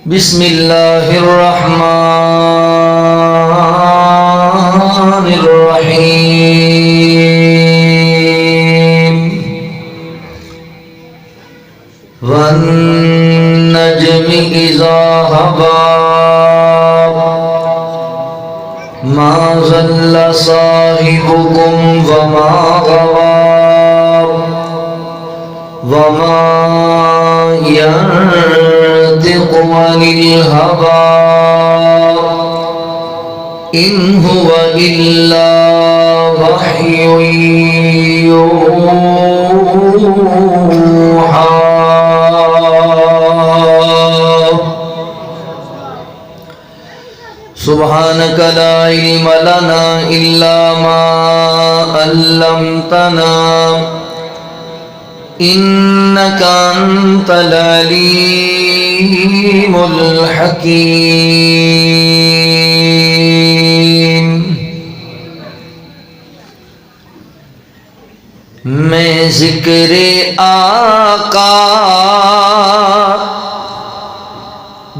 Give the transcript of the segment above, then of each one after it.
بسم اللہ الرحمن الرحیم والنجم اذا هوى ما ضل صاحبكم وما غوى وما ينطق عن الهوى إن هو إلا وحي يوحى سبحانك لا علم لنا إلا ما علمتنا إنك أنت العليم الحكيم میں ذکر آقا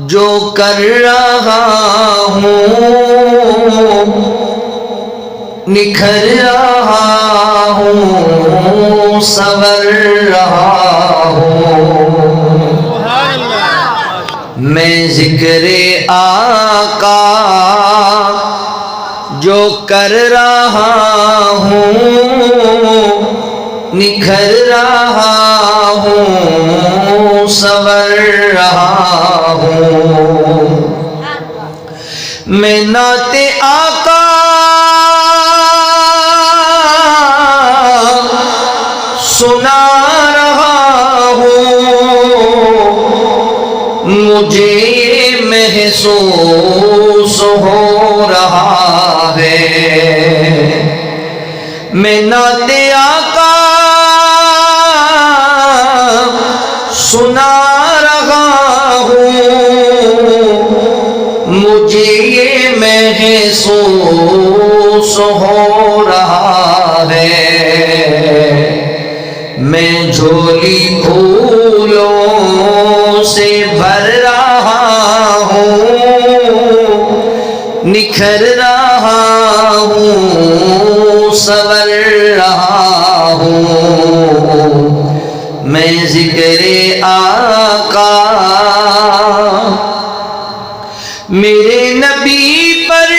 جو کر رہا ہوں نکھر رہا ہوں سنور رہا ہوں میں ذکر آقا جو کر رہا ہوں نکھر رہا ہوں سنور رہا ہوں میں نعت آقا سنا رہا ہوں مجھے محسوس ہو رہا ہے میں نعت آقا سنا رہا ہوں مجھے یہ محسوس ہو رہا ہے میں جھولی پھولوں سے بھر رہا ہوں نکھر رہا ہوں سنور رہا ہوں میں ذکر آقا میرے نبی پر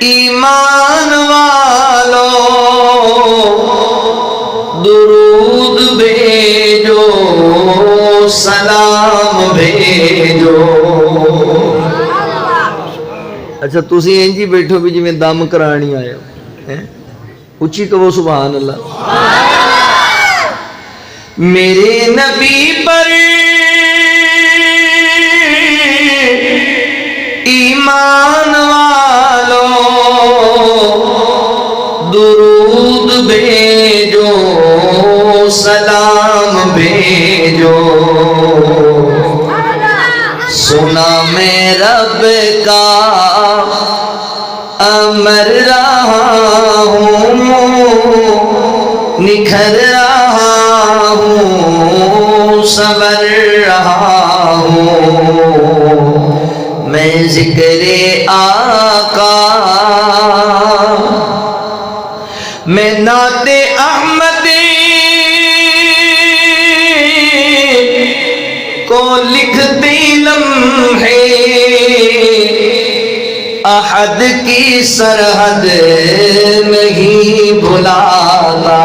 ایمان والو درود بھیجو سلام بھیجو اچھا تسی انجی بیٹھو بھی جی میں دم کرانی آئے ہو اچھی کہو سبحان اللہ میرے نبی پر ایمان والو درود بھیجو سلام بھیجو سنا میں رب کا امر رہا ہوں نکھر رہا ہوں سنور رہا ہوں میں ذکر آقا میں نعت احمد کو لکھتی لمحے احد کی سرحد نہیں بھلاتا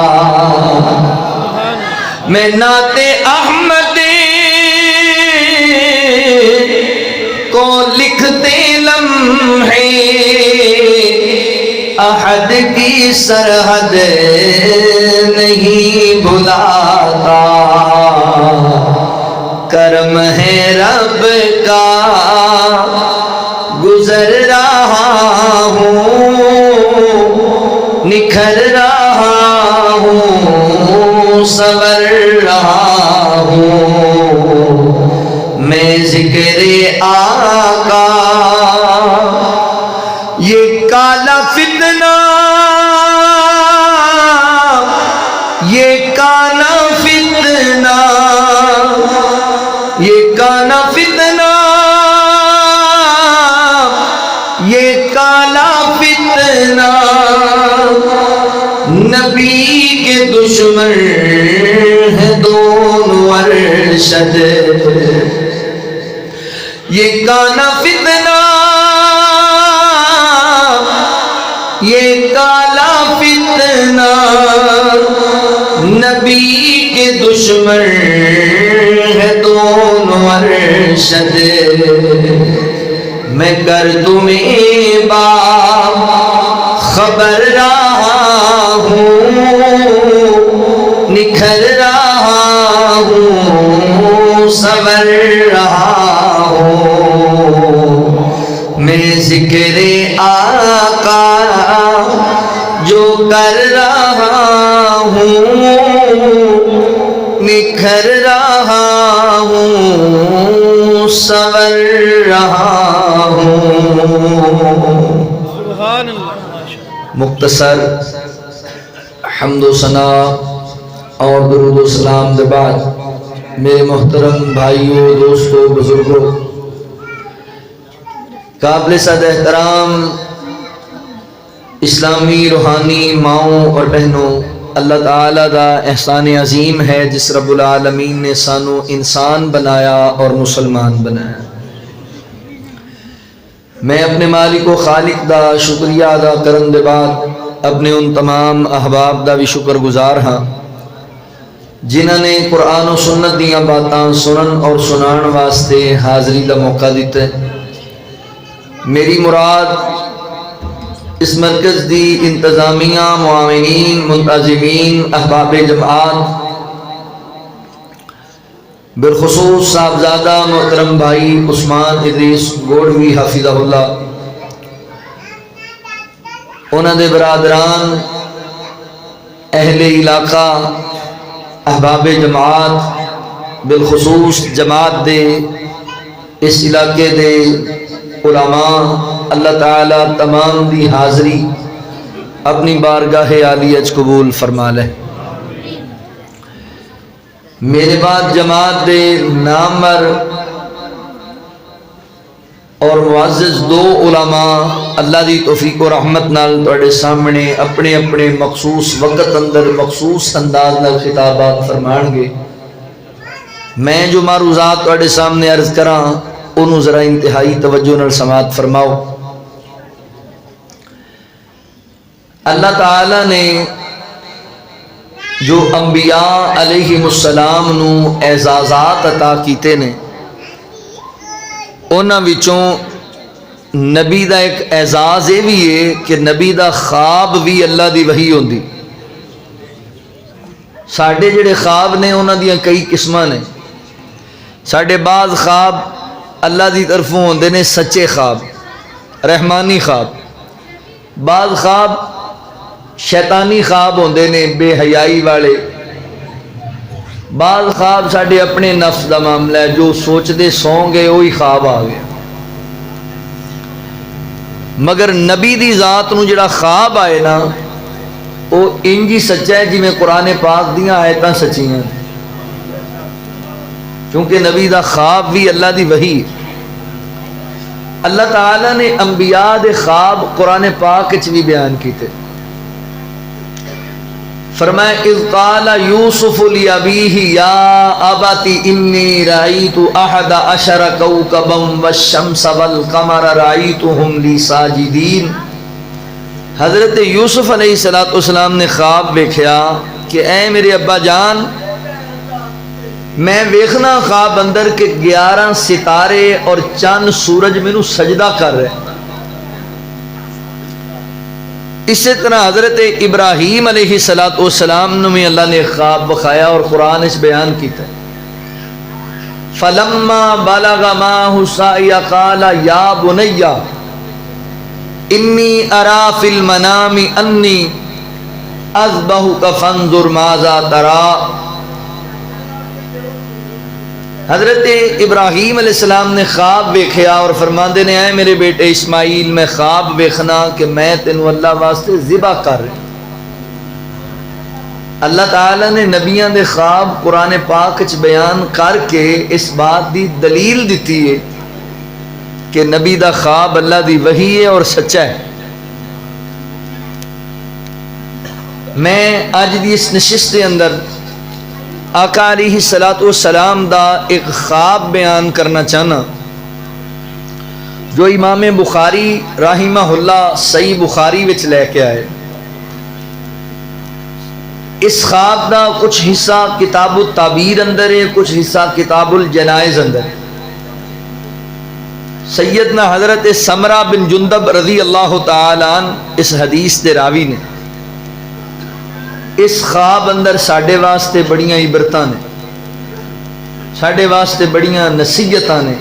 میں نعت احمد کو لکھتے لمحے احد کی سرحد نہیں بھلاتا کرم ہے رب کا گزر رہا ہوں نکھر رہا ہوں سنور رہا ہوں میں ذکر آقا یہ کالا فتنہ یہ کالا فتنہ کانا فتنہ، یہ کالا فتنہ، نبی کے دشمن ہیں دونوں ارشد، یہ کالا فتنہ، یہ کالا فتنہ، نبی کے دشمن ہے دونوں ارشد، میں کر تمہیں خبر رہا ہوں، نکھر رہا ہوں، سور رہا ہوں، میں ذکر آقا جو کر رہا ہوں، نکھر رہا ہوں، سور رہا ہوں۔ سبحان اللہ۔ مختصر حمد و ثنا اور درود و سلام کے بعد میرے محترم بھائیوں، دوستوں، بزرگوں، قابل صد احترام اسلامی روحانی ماؤں اور بہنوں، اللہ تعالیٰ دا احسان عظیم ہے جس رب العالمین نے سانو انسان بنایا اور مسلمان بنایا۔ میں اپنے مالک و خالق دا شکریہ ادا کرن دے بعد اپنے ان تمام احباب دا بھی شکر گزار ہاں جنہاں نے قرآن و سنت دیاں باتاں سنن اور سنان واسطے حاضری دا موقع دیتے۔ میری مراد اس مرکز دی انتظامیہ، معاونین، منتظمین، احباب جماعت، بالخصوص صاحبزادہ محترم بھائی عثمان ادریس گوڑوی حافظہ اللہ، انہاں دے برادران، اہل علاقہ، احباب جماعت، بالخصوص جماعت دے اس علاقے دے علماء، اللہ تعالیٰ تمام دی حاضری اپنی بارگاہ عالیہ قبول فرما لے۔ میرے بعد جماعت دے نامور اور معزز دو علماء اللہ دی توفیق و رحمت نال تواڈے سامنے اپنے اپنے مخصوص وقت اندر مخصوص انداز نال خطابات فرمان گے۔ میں جو معروضات تواڈے سامنے عرض کراں انہوں ذرا انتہائی توجہ نال سماعت فرماؤ۔ اللہ تعالیٰ نے جو انبیاء علیہم السلام نو اعزازات عطا کیتے نے، انہاں وچوں نبی دا ایک اعزاز یہ بھی ہے کہ نبی دا خواب بھی اللہ دی وحی ہوندی۔ ساڈے جڑے خواب نے انہاں دیاں کئی قسماں نے۔ ساڈے بعض خواب اللہ دی طرفوں ہوندے نے سچے خواب، رحمانی خواب، بعض خواب شیطانی خواب ہوندے نے بے حیائی والے، بعض خواب ساڈے اپنے نفس دا معاملہ ہے، جو سوچ دے سوں گے وہی خواب آ گیا۔ مگر نبی دی ذات نو جڑا خواب آئے نا وہ انجی سچا ہے جی میں قرآن پاک دیاں آیتاں سچیاں، کیونکہ نبی دا خواب بھی اللہ دی وحی۔ اللہ تعالیٰ نے انبیاء دے خواب قرآن پاک وچ بھی بیان کیتے۔ فرمایا اذ قال یوسف لابیہ یا ابت انی رأیت احد عشر کوکبا والشمس والقمر رأیتہم لی ساجدین۔ حضرت یوسف علیہ السلام نے خواب دیکھا کہ اے میرے ابا جان، میں ویکھنا خواب اندر کہ 11 ستارے اور چند سورج مینوں سجدہ کر رہے۔ اسی طرح حضرت ابراہیم علیہ السلام نے بھی اللہ نے خواب بخایا اور قرآن اس بیان کیتا ہے۔ فلما بلغ معه السعي قال یا بني انی ارى في المنام انی اذبحك فانظر ماذا ترى۔ حضرت ابراہیم علیہ السلام نے خواب ویکھیا اور فرماندے نے اے میرے بیٹے اسماعیل، میں خواب ویکھنا کہ میں تینوں اللہ واسطے ذبح کر رہا۔ اللہ تعالیٰ نے نبیاں دے خواب قرآن پاک وچ بیان کر کے اس بات دی دلیل دیتی ہے کہ نبی دا خواب اللہ دی وحی ہے اور سچا ہے۔ میں اج دی اس نشست دے اندر آقا علیہ الصلوۃ والسلام دا ایک خواب بیان کرنا چاہنا جو امام بخاری رحمہ اللہ صحیح بخاری وچ لے کے آئے۔ اس خواب دا کچھ حصہ کتاب التعبیر اندر ہے، کچھ حصہ کتاب الجنائز اندر ہے۔ سیدنا حضرت سمرہ بن جندب رضی اللہ تعالی عنہ اس حدیث دے راوی نے۔ اس خواب اندر ساڈے واسطے بڑیاں عبرتاں نے، ساڈے واسطے بڑیاں نصیحتاں نے،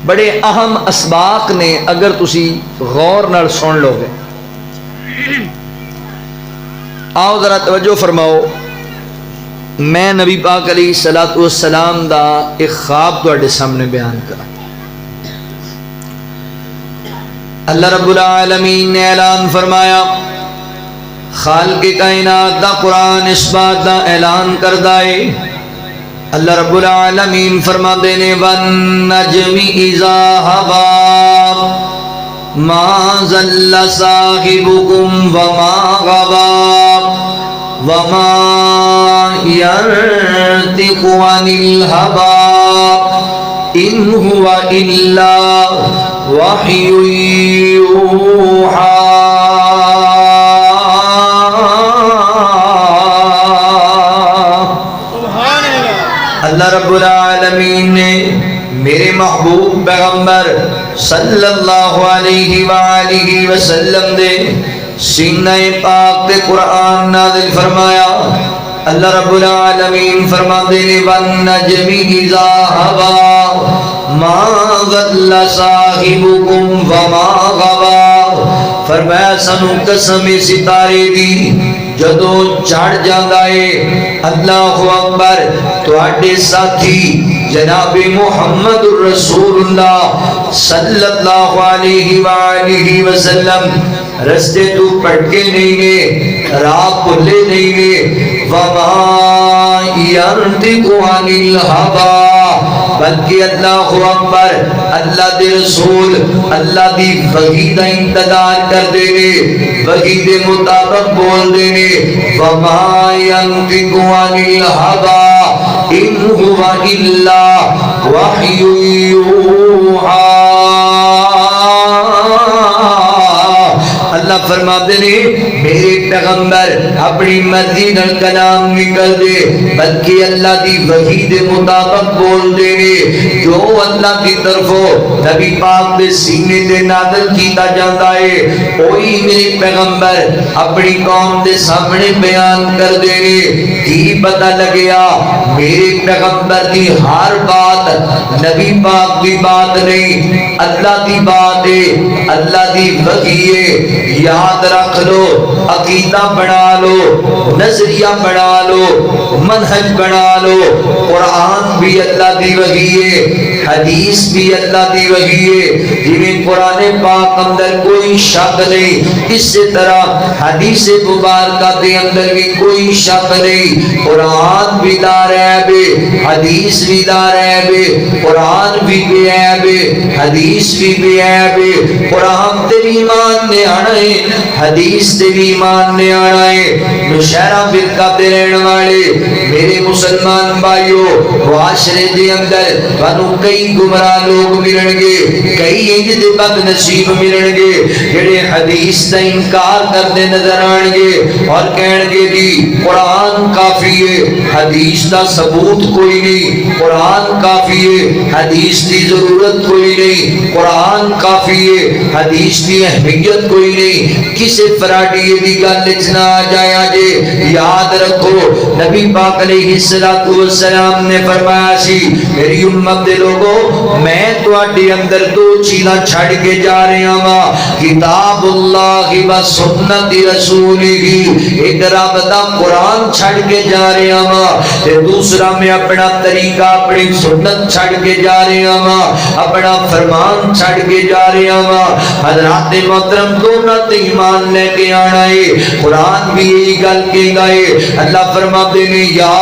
بڑے اہم اسباق نے اگر تسی غور نال سن لو گے۔ آؤ ذرا توجہ فرماؤ، میں نبی پاک علیہ الصلوۃ والسلام دا ایک خواب تواڈے سامنے بیان کراں۔ اللہ رب العالمین نے اعلان فرمایا، خالق کائنات دا قرآن اس بات دا اعلان کردا ہے۔ اللہ رب العالمین فرماتے نے وَالنَّجْمِ إِذَا هَوَىٰ مَا ضَلَّ صَاحِبُكُمْ وَمَا غَوَىٰ وَمَا يَنطِقُ عَنِ الْهَوَىٰ إِنْ هُوَ إِلَّا وَحْيٌ يُوحَىٰ۔ اللہ رب العالمین نے میرے محبوب پیغمبر صلی اللہ علیہ وآلہ وسلم دے سینہ پاک دے قرآن نازل فرمایا۔ اللہ رب العالمین فرماتے ہیں وَالنَّجْمِ إِذَا هَوَىٰ مَا ضَلَّ صَاحِبُكُمْ وَمَا غَوَىٰ۔ فرمایا سنو قسم ستارے دی جدو چڑھ جاندہ ہے اللہ اکبر تواڈے ساتھی جناب محمد الرسول اللہ صلی اللہ علیہ وآلہ وسلم رستے تو پٹکے نہیں گے، راہ بھولے نہیں گے۔ وَمَا يَنطِقُ عَنِ الْهَوَىٰ، بلکہ اللہ اکبر اللہ دے رسول اللہ دی وحی دا انتظار کر دے گے، وحی دے مطابق بول دے گے۔ وَمَا يَنطِقُ عَنِ الْهَوَىٰ إِنْ هُوَ إِلَّا وَحْيٌ يُوحَىٰ۔ اللہ فرماتے ہیں میرے پیغمبر اپنی مرضی نال کلام نکل دے، بلکہ اللہ دی وحی دے مطابق بول دے گے۔ جو اللہ کی طرفوں نبی پاک دے سینے تے نازل کیتا جاتا ہے وہی میرے پیغمبر اپنی قوم دے سامنے بیان کر دے گے۔ کی پتہ لگیا میرے پیغمبر دی ہر بات نبی پاک دی بات نہیں، اللہ دی بات ہے، اللہ دی وحی ہے۔ یاد رکھ لو، عقیدہ بنا لو، نظریہ بنا لو، منہج بنا لو۔ قرآن بھی اللہ دی وحی ہے، حدیث بھی اللہ دی وحی ہے۔ جنہیں قرآن پاک اندر کوئی شک نہیں، اس طرح حدیث مبارکہ دے اندر بھی کوئی شک نہیں۔ قرآن بھی لا ریب ہے، حدیث بھی لا ریب ہے۔ قرآن بھی بے عیب ہے، حدیث بھی بے عیب ہے۔ قرآن تے ایمان نے آنا ہے، حدیث تے بھی ایمان نے آنا ہے۔ نشہرہ فرقہ تے رہن والے میرے مسلمان بھائیو، معاشرے دے اندر بنو کئی گمراہ لوگ ملن گے، کئی انج دے بد نصیب ملن گے جڑے حدیث دا انکار کرتے نظر آن گے اور کہن گے جی قرآن کافی ہے، حدیث دا ثبوت کوئی نہیں، قرآن کافی ہے، حدیث دی ضرورت کوئی نہیں، قرآن کافی ہے، حدیث دی اہمیت کوئی نہیں۔ کسے فراڈیے دی گل وچ نہ آ جایا جے۔ یاد رکھو نبی پاک علیہ الصلوۃ والسلام نے فرمایا سی میری امت دے لوگ لوگو میں تواڈے اندر دو چیزاں چھڑ کے جا رہا ہاں، کتاب اللہ و سنت رسولہ، ایک رب دا قرآن چھڑ کے جا رہا ہاں، تے دوسرا میں اپنا طریقہ اپنی سنت چھڑ کے جا رہا ہاں، اپنا فرمان چھڑ کے جا رہا ہاں۔ حضرات محترم دونوں تے ایمان لے کے آنا ہے، قرآن بھی یہی گل کے گئے، اللہ فرماتے ہیں یا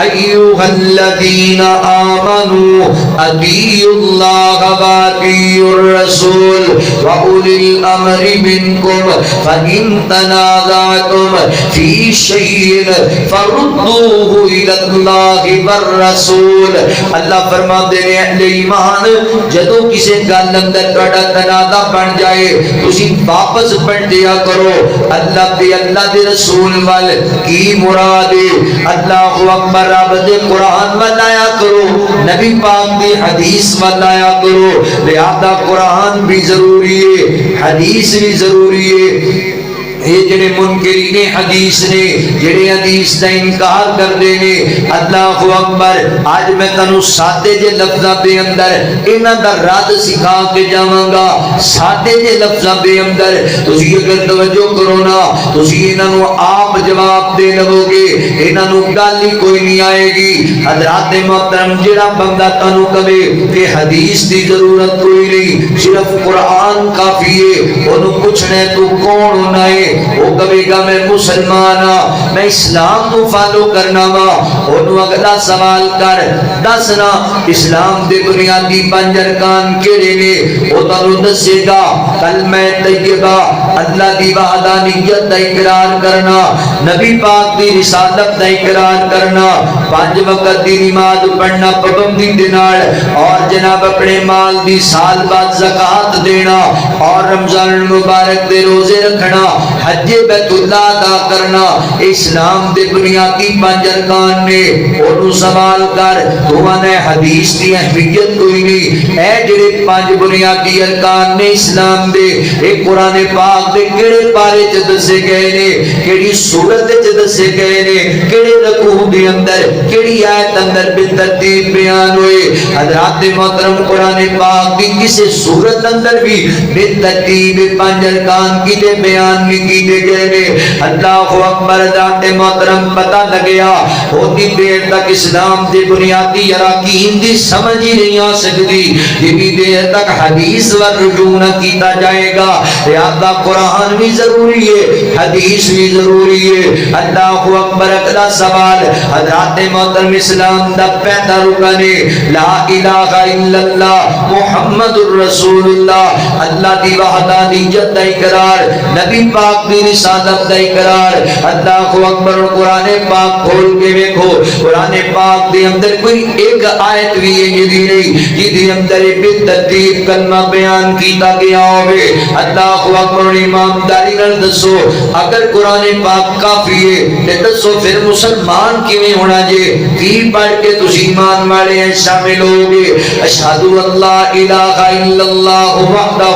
ایھا الذین آمنوا اطیعوا اللہ واطیعوا الرسول واولی الامر منکم فإن تنازعتم فی شیء فردوہ الی اللہ والرسول۔ اللہ فرماتے ہیں اہل ایمان جدو کسی گل اندر تہاڈا تنازع بن جائے تسی واپس پڑھ دیا کرو اللہ تے اللہ دے رسول وال کی مراد ہے، اللہ اکبر، رب دے قرآن وال آیا کرو، نبی پاک دی حدیث وال آیا کرو۔ لہذا قرآن بھی ضروری ہے، حدیث بھی ضروری ہے۔ یہ جڑے منکرین حدیث نے، جڑے حدیث دا انکار کردے نے، اللہ اکبر، آج میں تانوں سادے جے لفظاں دے اندر انہاں دا رد سکھا کے جاواں گا۔ سادے جے لفظاں دے اندر تسی اگر توجہ کرو نا تسی انہاں نوں آپ جواب دے لو گے، انہاں نوں گل ہی کوئی نہیں آئے گی۔ حضرات محترم، جڑا بندہ تانوں کہے کہ حدیث دی ضرورت کوئی نہیں، صرف قرآن کافی ہے، اونوں پوچھنا تو کون ہونا ہے، وہ کہے گا میں مسلمان ہاں، میں اسلام کو فالو کرنا وا، انہوں اگلا سوال کر دسنا اسلام دے بنیادی 5 ارکان کیڑے نے، وہ تانوں دسے گا کلمہ طیبہ، اللہ دی وحدانیت دا اقرار کرنا، نبی پاک دی رسالت دا اقرار کرنا، 5 وقت دی نماز پڑھنا پابندی دے نال، اور جناب اپنے مال دی سال بعد زکات دینا، اور رمضان المبارک دے روزے رکھنا، حج بیت اللہ ادا کرنا، اسلام دے بنیادی 5 ارکان نے۔ اور سوال کر تو نے حدیث دی اہمیت کوئی نہیں، اے جڑے 5 بنیادی ارکان نے اسلام دے، ایک قرآن پاک دے کیڑے پارے چ دسے گئے نے، کیڑی سورت چ دسے گئے نے، کیڑے رکوع دے اندر، کیڑی آیت اندر بالترتیب بیان ہوئے۔ حضرات محترم، قرآن پاک دی کسی سورت اندر بھی بالترتیب 5 ارکان کی دے بیان نہیں کیتے گئے نے۔ اللہ اکبر، ذات محترم، پتہ لگیا ہوتی دیر تک اسلام دے بنیادی اراکین دی سمجھ ہی نہیں آ سکتی جتنی دیر تک حدیث و رجوع نہ کیتا جائے گا۔ لہذا قرآن بھی ضروری ہے، حدیث بھی ضروری ہے۔ اللہ اکبر، اگلا سوال حضرات محترم، اسلام دا پہلا رکن ہے لا الہ الا اللہ محمد الرسول اللہ، اللہ دی وحدانیت دا اقرار، نبی پاک دی رسالت دا اقرار۔ اللہ اکبر، قرآن پاک کھول کے دیکھو، قرآن پاک دے اندر کوئی ایک آیت بھی ہے جی نہیں جی اندر بالترتیب کلمہ بیان کیتا گیا ہوئے۔ اللہ اکبر، ایمانداری نال دسو اگر قرآن پاک کافی ہے تے دسو پھر مسلمان کیویں ہونا جے؟ کی پڑھ کے تسی ایمان والے ہیں شامل ہوگے؟ اشہد اللہ الہ الا اللہ وحدہ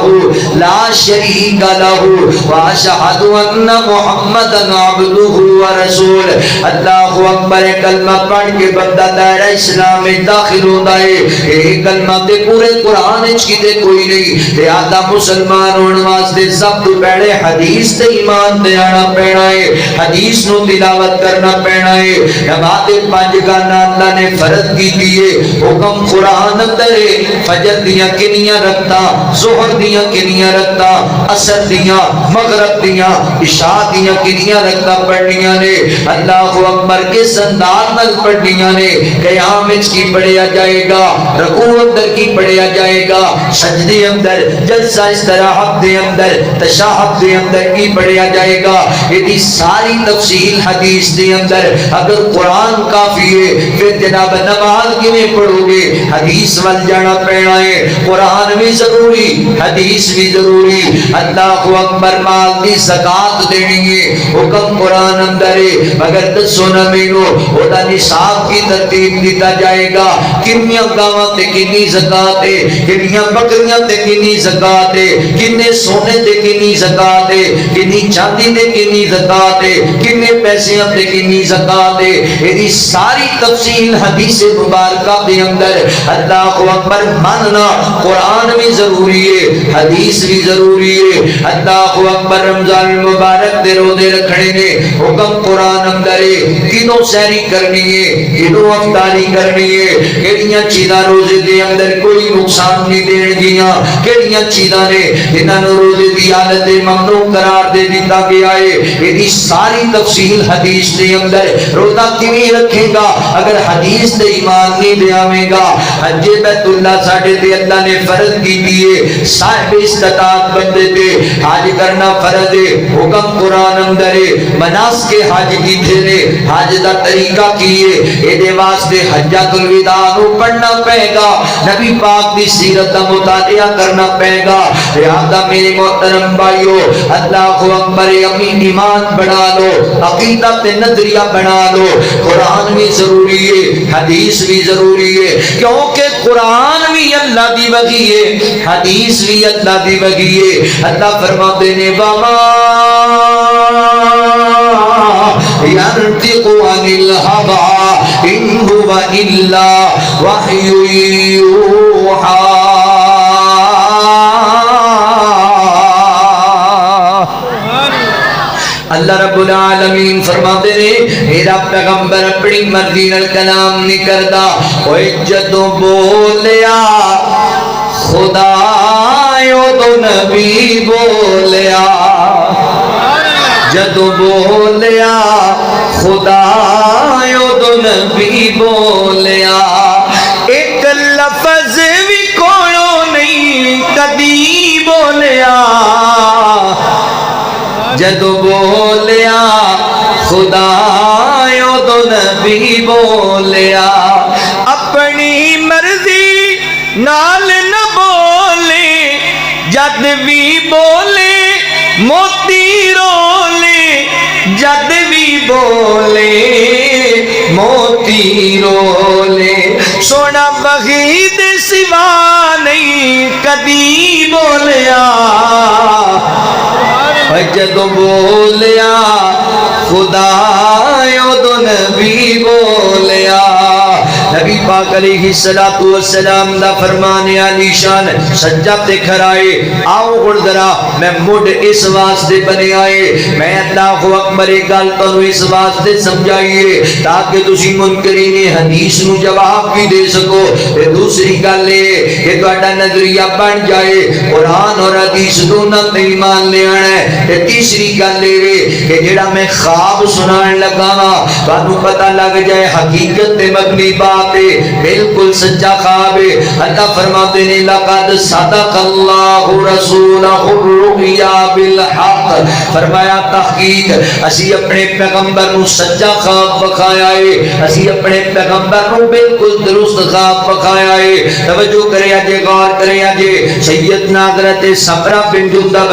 لا شریک لہ واشہد ان محمدا عبدہ ورسول۔ اللہ اکبر، کلمہ پڑھ کے بندہ دائرہ اسلام میں داخل ہوتا ہے۔ یہ کلمہ تے پورے قرآن وچ کتے کوئی نہیں، لہذا مسلمان ہونے واسطے سب تو پہلے حدیث تے ایمان تے آنا پینا ہے، حدیث نو تلاوت کرنا پینا ہے۔ نماز 5 گانا اللہ نے فرض کی دیئے، حکم قرآن اندر ہے، فجر دیاں کنیاں رکھتا، ظہر دیاں کنیاں رکھتا، عصر دیاں، مغرب دیاں، عشاء دیاں کنیاں رکھتا پڑھنیاں نے۔ اللہ اکبر، کس انداز نال پڑھنیاں نے؟ قیام وچ کی پڑھیا جائے گا، رکوع اندر کی پڑھیا جائے گا، سجدے اندر، جلسہ استراحت دے اندر، تشہد دے اندر کی پڑھیا جائے گا۔ یہ ساری تفصیل حدیث دے اندر۔ اگر قرآن کافی ہے پھر جناب نماز کیویں پڑھو گے؟ حدیث وال جانا پینا ہے، قرآن بھی ضروری، حدیث بھی ضروری۔ اللہ اکبر، مال دی زکات دینی ہے، حکم قرآن اندر ہے، مگر دسو نہ مینو او دا نصاب کی ترتیب دیتا جائے گا، کنیاں گاواں تے کنی زکات ہے، کنیاں بکریاں تے کنی زکات ہے، کنے سونے تے کنی زکات ہے، کنی چاندی تے کنی زکات ہے، کنے پیسیاں تے کنی زکات ہے۔ یہ ساری تفصیل حدیث مبارکہ دے اندر. اللہ اکبر. ماننا قرآن بھی ضروری ہے, حدیث بھی ضروری ہے. اللہ اکبر. رمضان المبارک دے روزے رکھنے نے حکم قرآن اندر ہے. کدوں سحری کرنی ہے, کدوں افطاری کرنی ہے, کہڑیاں چیزاں روزے دے اندر کوئی نقصان نہیں دین گیاں, کہڑیاں چیزاں نے انہاں نوں روزے دی حالت ممنوع قرار دے دیتا گیا ہے. یہ ساری تفصیل حدیث دے اندر. روزہ کیویں رکھے گا اگر حدیث تے ایمان نہیں لے آوے گا. حج بیت اللہ ساڈے تے اللہ نے فرض کیتی ہے, صاحب استطاعت بندے تے حج کرنا فرض ہے. حکم قرآن اندر ہے. مناسک حج کیتے نے, حج دا طریقہ کی ہے, اے دے واسطے حجۃ الوداع نو پڑھنا پے گا, نبی پاک دی سیرت دا مطالعہ کرنا پے گا. لہذا میرے محترم بھائیو, اللہ اکبر. امین ایمان بنا لو, عقیدہ تے نظریہ بنا لو. قرآن بھی ضروری ہے, حدیث بھی ضروری ہے, کیونکہ قرآن بھی اللہ دی وحی ہے, حدیث بھی اللہ دی وحی ہے. اللہ فرماتے نے وما ينطق عن الهوى إن هو إلا وحي يوحى. اللہ رب العالمین فرماتے ہیں میرا پیغمبر اپنی مرضی نال کلام نہیں کرتا. اوے جدوں بولیا خدا تو نبی بولیا, جدوں بولیا خدا تو نبی بولیا. ایک لفظ بھی کوئی نہیں کدی بولیا, جدوں بولیا خدا تو نبی بولیا. اپنی مرضی نال نہ بولے, جد بھی بولے موتی رولے, جد بھی بولے موتی رولے. سونا بغید سوا نہیں کبھی بولیا, جدوں بولیا خدا تو نبی بولیا. نبی پاک علیہ السلام دا فرمان علی شان سجدہ تے کھڑائے. آؤ گردرا میں مڈ اس واسطے بنے آئے, میں اللہ اکبر گل تانوں اس واسطے سمجھائیے تاکہ تسی منکرین حدیث نو جواب بھی دے سکو. تے دوسری گل یہ کہ تہاڈا نظریہ بن جائے قرآن اور حدیث دونوں تے ایمان لے آنا ہے. تے تیسری گل یہ کہ جڑا میں خواب سنان لگا وا تانوں پتہ لگ جائے حقیقت تے مبنی بات بالکل سچا خواب ہے. اللہ فرماتے ہیں لقد صدق اللہ رسولہ الرؤیا بالحق. فرمایا تحقیق اسی اپنے پیغمبر نو سچا خواب بخایا ہے, اسی اپنے پیغمبر نو بالکل درست خواب بخایا ہے. توجہ کرے جے, غور کرے جے. سیدنا حضرت سمرہ بن جندب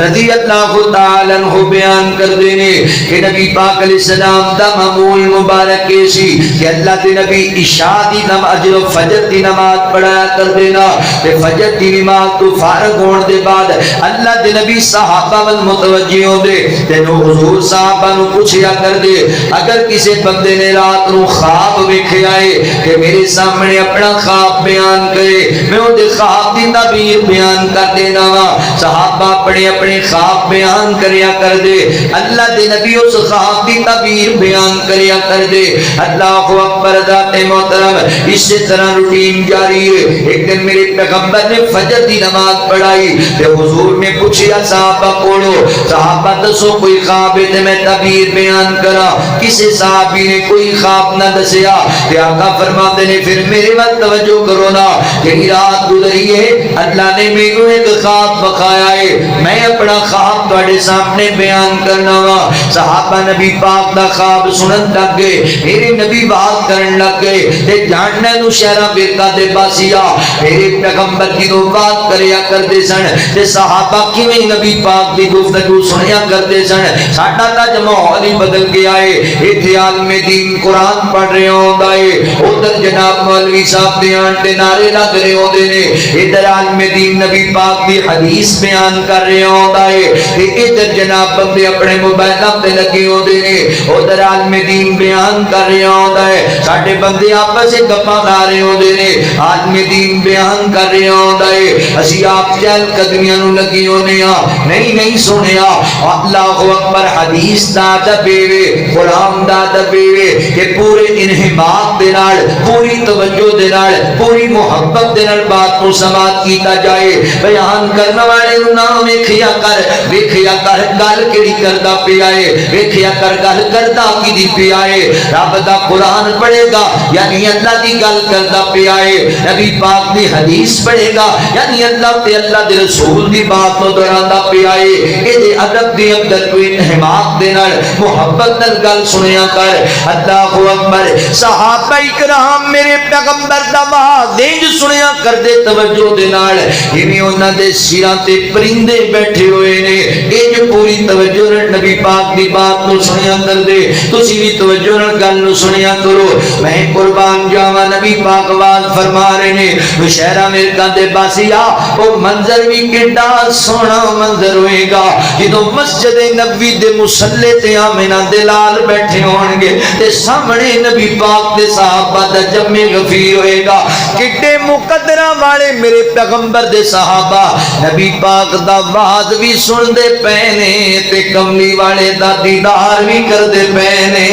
رضی اللہ تعالی عنہ بیان کر دینے کہ نبی پاک علیہ السلام دا معمول مبارک کیسی کہ اللہ دے نبی عشاء دی نماز جو فجر دی نماز پڑھایا کر دینا. تے فجر دی نماز تو فارغ ہون دے بعد اللہ دے نبی صحابہ ول متوجہ ہون دے تے نو حضور صحابہ نو پوچھیا کر دے اگر کسی بندے نے رات نو خواب ویکھیا ہے کہ میرے سامنے اپنا خواب بیان کرے, میں اون دے خواب دی تعبیر بیان کر دینا وا. صحابہ اپنے اپنے خواب بیان کریا کر دے, اللہ دے نبی اس خواب دی تعبیر بیان کریا کر دے. اللہ اکبر. ذات محترم اسی طرح روٹین جاری ہے. ایک دن میرے پیغمبر نے فجر دی نماز پڑھائی تے حضور نے پوچھیا صحابہ کولو صحابہ دسو کوئی خواب ہے تے میں تعبیر بیان کرا. کسی صحابی نے کوئی خواب نہ دسیا. تے آقا فرماتے نے پھر میرے وقت توجہ کرو نا, یہی رات گزری ہے اللہ نے مینوں ایک خواب بخایا ہے, میں اپنا خواب تواڈے سامنے بیان کرنا وا. صحابہ نبی پاک دا خواب سنن لگ گئے, میرے نبی بات کرن لگ گئے. تے جاننے نو شہرہ فرقہ دے باسیا میرے پیغمبر کی دو بات کریا کرتے سن تے صحابہ کیویں نبی پاک دی گفتگو سنیا کرتے سن ساڈا تاج ماحول ہی بدل گیا ہے ایتھے عالم دین قرآن پڑھ رہے ہوندا ہے ادھر جناب مولوی صاحب بیان تے نعرے لگ رہے ہوندے نے ادھر عالم دین نبی پاک دی حدیث بیان کر رہے ہوندا ہے تے ادھر جناب بندے اپنے موبائلاں تے لگے ہوندے نے ادھر عالم دین بیان کر رہے ہوندا ہے ساڈے بندے آپس وچ گپاں مار رہے ہوندے نے عالم دین بیان کر رہے ہوندا ہے اسی آپ چہل قدمیاں نو لگی ہونے ہاں نہیں سنیا اللہ اکبر حدیث دا ادب وے قرآن دا ادب وے کہ پورے انہماک دے نال پوری توجہ دے نال پوری محبت دے نال بات کو سماعت کیتا جائے بیان کرنے والے نو نہ ویکھیا کر گل کیڑی کردا پیا ہے ویکھیا کر گل کردا کیدی پیا ہے رب دا قرآن پڑھے گا یعنی اللہ دی گل کردا پیا ہے نبی پاک دی حدیث پڑھے گا یعنی اللہ تے اللہ دے رسول دی بات نو دہراندا پیا ہے اے دے ادب دی اندر کوئی انہماک دے نال محبت نال گل سنیا کر اللہ اکبر صحابہ کرام میرے پیغمبر دا واز انج سنیا کر دے توجہ دے نال ایویں انہاں دے سراں تے پرندے بیٹھے ہوئے نے انج پوری توجہ نال نبی پاک دی بات نو سنیا کر دے تسی بھی توجہ نال گل نو سنیا کرو میں قربان جاواں نبی پاک واز فرما رہے نے شہرہ مرکاں دے باسیا او منظر بھی کڈا سونا منظر ہوئے گا جدوں مسجد نبوی دے مصلی تے آمنہ دے لال بیٹھے ہون گے تے سامنے نبی پاک دے صحابہ دا جمع غفیر ہوئے گا کڈے مقدرہ والے میرے پیغمبر دے صحابہ نبی پاک دا واز بھی سن دے پینے تے کملی والے دا دیدار بھی کر دے پینے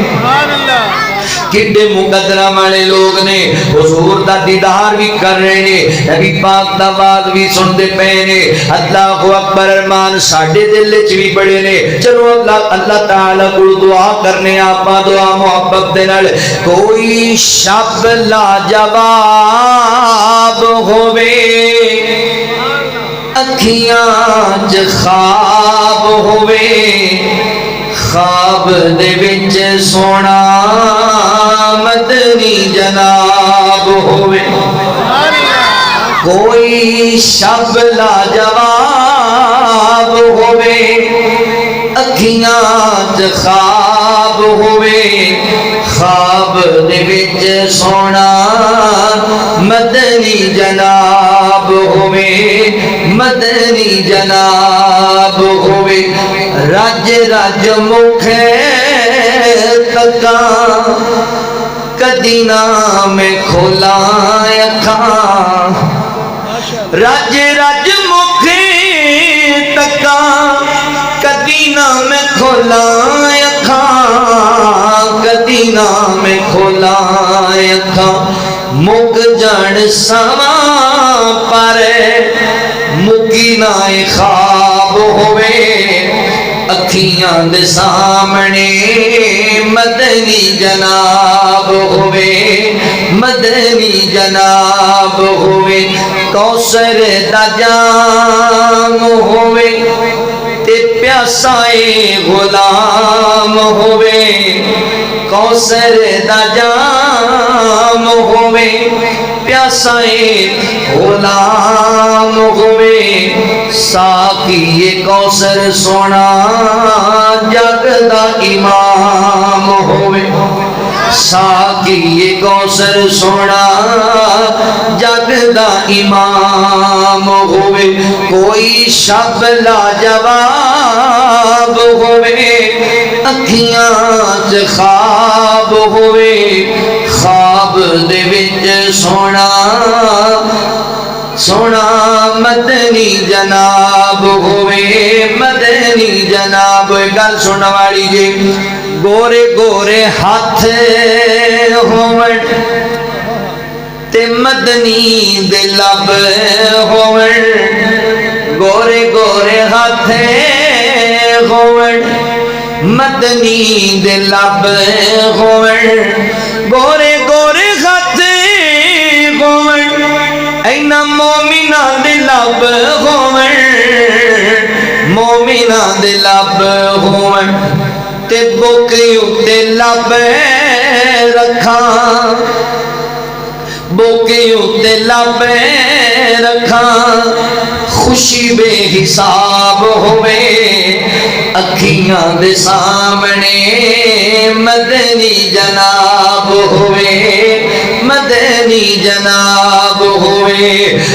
سبحان اللہ کڈے مقدرہ والے لوگ نے حضور دا دیدار بھی کر رہے نے نبی پاک دا واز بھی سن دے پے نے اللہ اکبر ارمان ساڈے دل وچ بھی بڑے نے چلو اللہ تعالی کو دعا کرنے آپاں دعا محبت دے نال کوئی شب لاجواب ہووے اکھیاں چ خواب ہووے خواب دے وچ سونا مدنی جناب ہوئے کوئی شب لاجواب ہوئے اکھیاں چ خواب ہوئے خواب دے وچ سونا مدنی جناب ہوئے مدنی جناب ہوئے رج رج مکھے تکاں کدی نہ میں کھولا اکھاں رج رج مکھے تکاں کدی نہ میں کھولا اکھاں کدی نہ میں کھولا اکھاں مک جان سواں پر مکی نہ خواب ہوئے اکھیاں دے سامنے مدنی جناب ہوئے مدنی جناب ہوئے کوثر دا جام ہوئے تے پیاسائے غلام ہوئے کوثر دا جام ہوئے پیاسائے غلام ہوئے ساقی کوثر سونا جگ دا امام ہوئے ساقی کوثر سونا جگ دا امام ہوئے کوئی شب لاجواب ہوئے اکھیاں چ خواب ہوئے خواب دے وچ سونا سونا مدنی جناب ہوئے مدنی جناب گل سنن والی جی گورے گورے ہاتھ ہون تے مدنی دے لب ہون گورے گورے ہاتھ ہون مدنی دے لب ہون گورے گورے ہاتھ ہون اینا مومنہ دے لب ہون مومنہ دے لب ہون تے بوکے اتے لب رکھاں بوکے اتے لبے رکھاں خوشی بے حساب ہوئے اکھیاں دے سامنے مدنی جناب ہوئے مدنی جناب ہوئے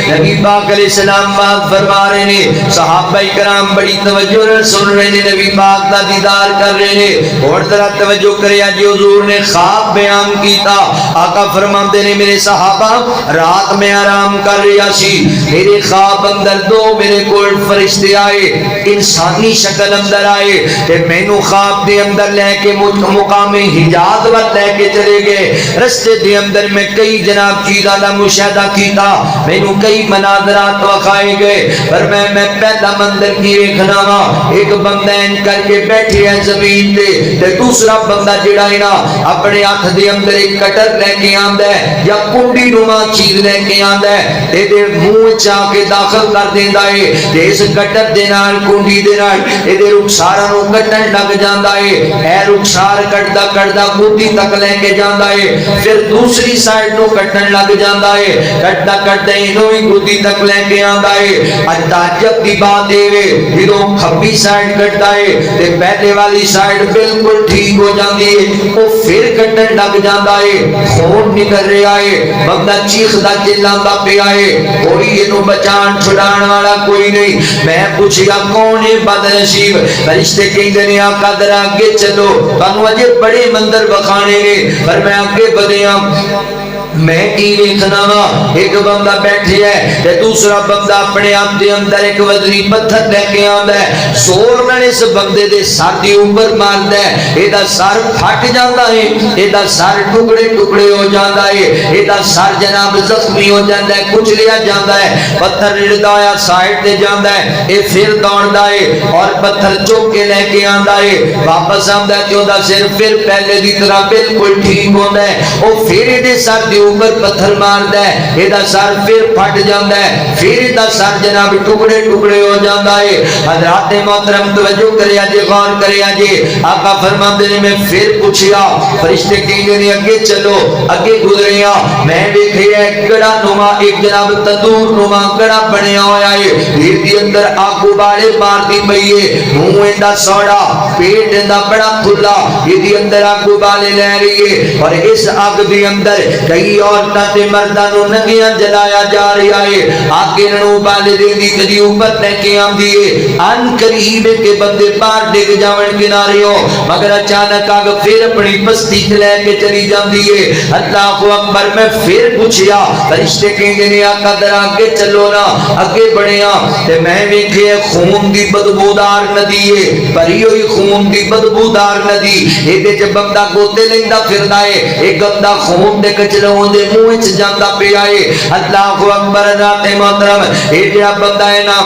نبی پاک علیہ السلام بات فرما رہے نے صحابہ کرام بڑی توجہ نال سن رہے نے نبی پاک دا دیدار کر رہے نے اور ذرا توجہ کریا جی حضور نے خواب بیان کیتا آقا فرماندے نے میرے صحابہ رات میں آرام کر رہا سی میرے خواب اندر دو میرے کول فرشتے آئے انسانی شکل اندر آئے تے مینوں خواب دے اندر لے کے مقام حجاز وال لے کے چلے گئے رستے دے اندر میں کئی جناب چیزاں دا مشاہدہ کیتا مینوں کئی مناظرات وکھائے گئے پر میں پہلا منظر کی ویکھنا وا ایک بندہ ان کر کے بیٹھے ہے زمین تے دوسرا بندہ جڑا ہے نا اپنے ہاتھ دے اندر ایک کٹر لے کے آندا ہے یا کنڈی نما چیز لے کے آندا ہے تے دے منہ چا کے داخل کر دیندا ہے تے اس کٹر دے نال کنڈی دے نال اے دے رخساراں نوں کٹن لگ جاندا ہے اے رخسار کٹدا کٹدا گودی تک لے کے جاندا ہے پھر دوسری سائیڈ نوں کٹن لگ جاندا ہے کٹدا کٹدا اینو ہی گودی تک لے کے آندا ہے اج تعجب دی بات اے وے جدوں کھبی سائیڈ کٹدا ہے تے پہلے والی سائیڈ بالکل ٹھیک ہو جاندی ہے او پھر کٹن لگ جاندا ہے خون نکل رہا ہے بندہ چیخدا چلاتا پیا ہے کوئی اینو بچان چھڑان والا کوئی نہیں میں پوچھیا کون ہے بد نصیب فرشتے کہندے نے آقا ذرا اگے چلو تانوں اجے بڑے مندر بکھانے نے پر میں اگے بدیاں میں کی ویکھنا وا ایک بندہ بیٹھے ہے تے دوسرا بندہ اپنے آپ دے اندر ایک وزنی پتھر لے کے آندا ہے زور نال اس بندے دے سر دے اوپر ماردا ہے اے دا سر پھٹ جاندا ہے اے دا سر ٹکڑے ٹکڑے ہو جاندا ہے اے دا سر جناب زخمی ہو جاندا ہے کچلیا جاندا ہے پتھر رڑدا ہے سائیڈ تے جاندا ہے اے پھر دوڑدا ہے اور پتھر چوک کے لے کے آندا ہے واپس آندا ہے تے اوندا سر پھر پہلے دی طرح بالکل ٹھیک ہوندا ہے او پھر اے دے سر دے اوپر پتھر ماردا ہے اے دا سر پھر پھٹ جاندا ہے پھر اے دا سر جناب ٹکڑے ٹکڑے ہو جاندا ہے حضرات محترم توجہ کریا جی غور کریا جی آقا فرماندے نے میں پھر پوچھیا فرشتے کہندے نے اگے چلو اگے گزریا میں ویکھیا ایک گڑا نما ایک جناب تندور نما گڑا بنیا ہویا ہے اس دے اندر آگ ابالے مارتی پئی ہے منہ ایندا سوڑا پیٹ ایندا بڑا کھلا اس دے اندر آگ ابالے لے رہی ہے اور اس آگ دے اندر کئی عورتاں تے مرداں نوں ننگیاں جلایا جا رہا ہے آگے نوں بالے دے دی کدی اوپر لے کے آندی ہے ان قریب کے بندے پار ڈگ جاون کنارے ہو مگر اچانک آگ پھر اپنی بستی لے کے چلی جاندی ہے اللہ اکبر میں پھر پوچھیا فرشتے کہندے نے آقا ذرا اگے چلو نا اگے بڑھیا تے میں ویکھیا خون دی بدبودار ندی ہے بھری ہوئی خون دی بدبودار ندی اے دے وچ بندہ گوتے لیندا پھردا ہے اے گندا خون دے کچلوں دے منہ وچ جاندا پیا ہے اللہ اکبر ذات محترم اے جڑا بندہ ہے نا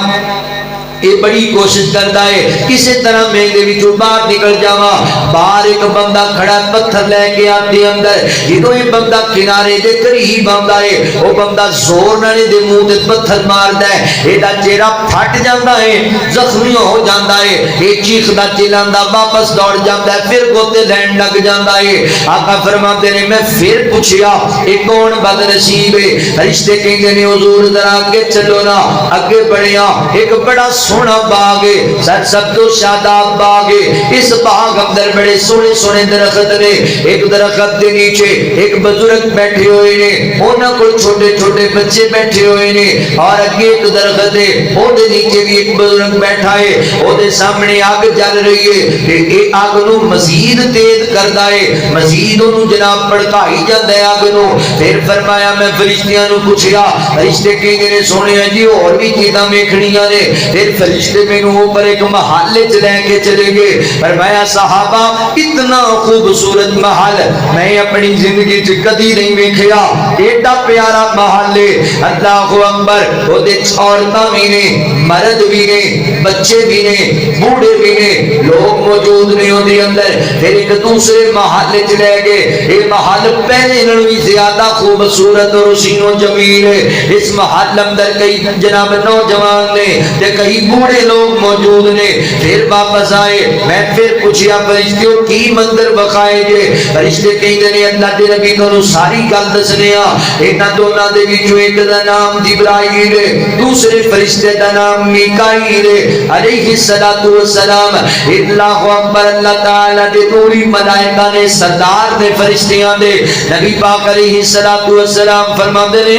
یہ بڑی کوشش کرتا ہے کسی طرح میں دے وچوں باہر نکل جاواں باہر ایک بندہ کھڑا پتھر لے کے آتے اندر جدوں یہ بندہ کنارے دے قریب آندا ہے وہ بندہ زور نال دے منہ تے پتھر ماردا ہے اے دا چہرہ پھٹ جاندا ہے زخمی ہو جاندا ہے اے چیخدا چلاندا واپس دوڑ جاندا ہے پھر گوتے لین لگ جاندا ہے آقا فرماتے نے میں پھر پوچھیا اے کون بد نصیب ہے فرشتے کہندے نے حضور ذرا اگے چلو نا اگے بڑھیا ایک بڑا سونا باغ ہے سرسبز و شاداب باغ ہے اس باغ اندر بڑے سونے سونے درخت نے ایک درخت کے نیچے ایک بزرگ بیٹھے ہوئے نے انہاں کو چھوٹے چھوٹے بچے بیٹھے ہوئے نے اور اگے ایک درخت ہے او دے نیچے بھی ایک بزرگ بیٹھا ہے او دے سامنے آگ جل رہی ہے اے آگ نو مزید تیز کردا ہے مزید انہوں جناب بھڑکائی جاندا ہے آگ نو پھر فرمایا میں فرشتیاں نو پوچھیا فرشتے کہندے نے سونے جی اور بھی چیزاں ویکھنیاں نے پھر فرشتے مینوں اوپر ایک محل چ لے کے چلے گئے فرمایا صحابہ اتنا خوبصورت محل میں اپنی زندگی چ کدی نہیں ویکھیا ایڈا پیارا محل ہے اللہ اکبر او دے عورتاں بھی نے مرد بھی نے بچے بھی نے بوڑھے بھی نے لوگ موجود نے او دے اندر پھر ایک دوسرے محل چ لے گئے یہ محل پہلے نالوں بھی زیادہ خوبصورت اور حسین و جمیل ہے اس محل اندر کئی جناب نوجوان نے تے کئی بوڑھے لوگ موجود نے. پھر واپس آئے, میں پھر پوچھیا فرشتیوں کی منظر بخائے جے. فرشتے کہندے نے اللہ دے نبی تانوں ساری گل دسنے آ. انہاں دوناں دے وچوں ایک دا نام جبرائیل ہے, دوسرے فرشتے دا نام میکائیل ہے علیہ الصلوۃ والسلام. اللہ اکبر. اللہ تعالی دے نوری ملائکہ نے سردار دے فرشتیاں دے نبی پاک علیہ الصلوۃ والسلام فرماندے نے.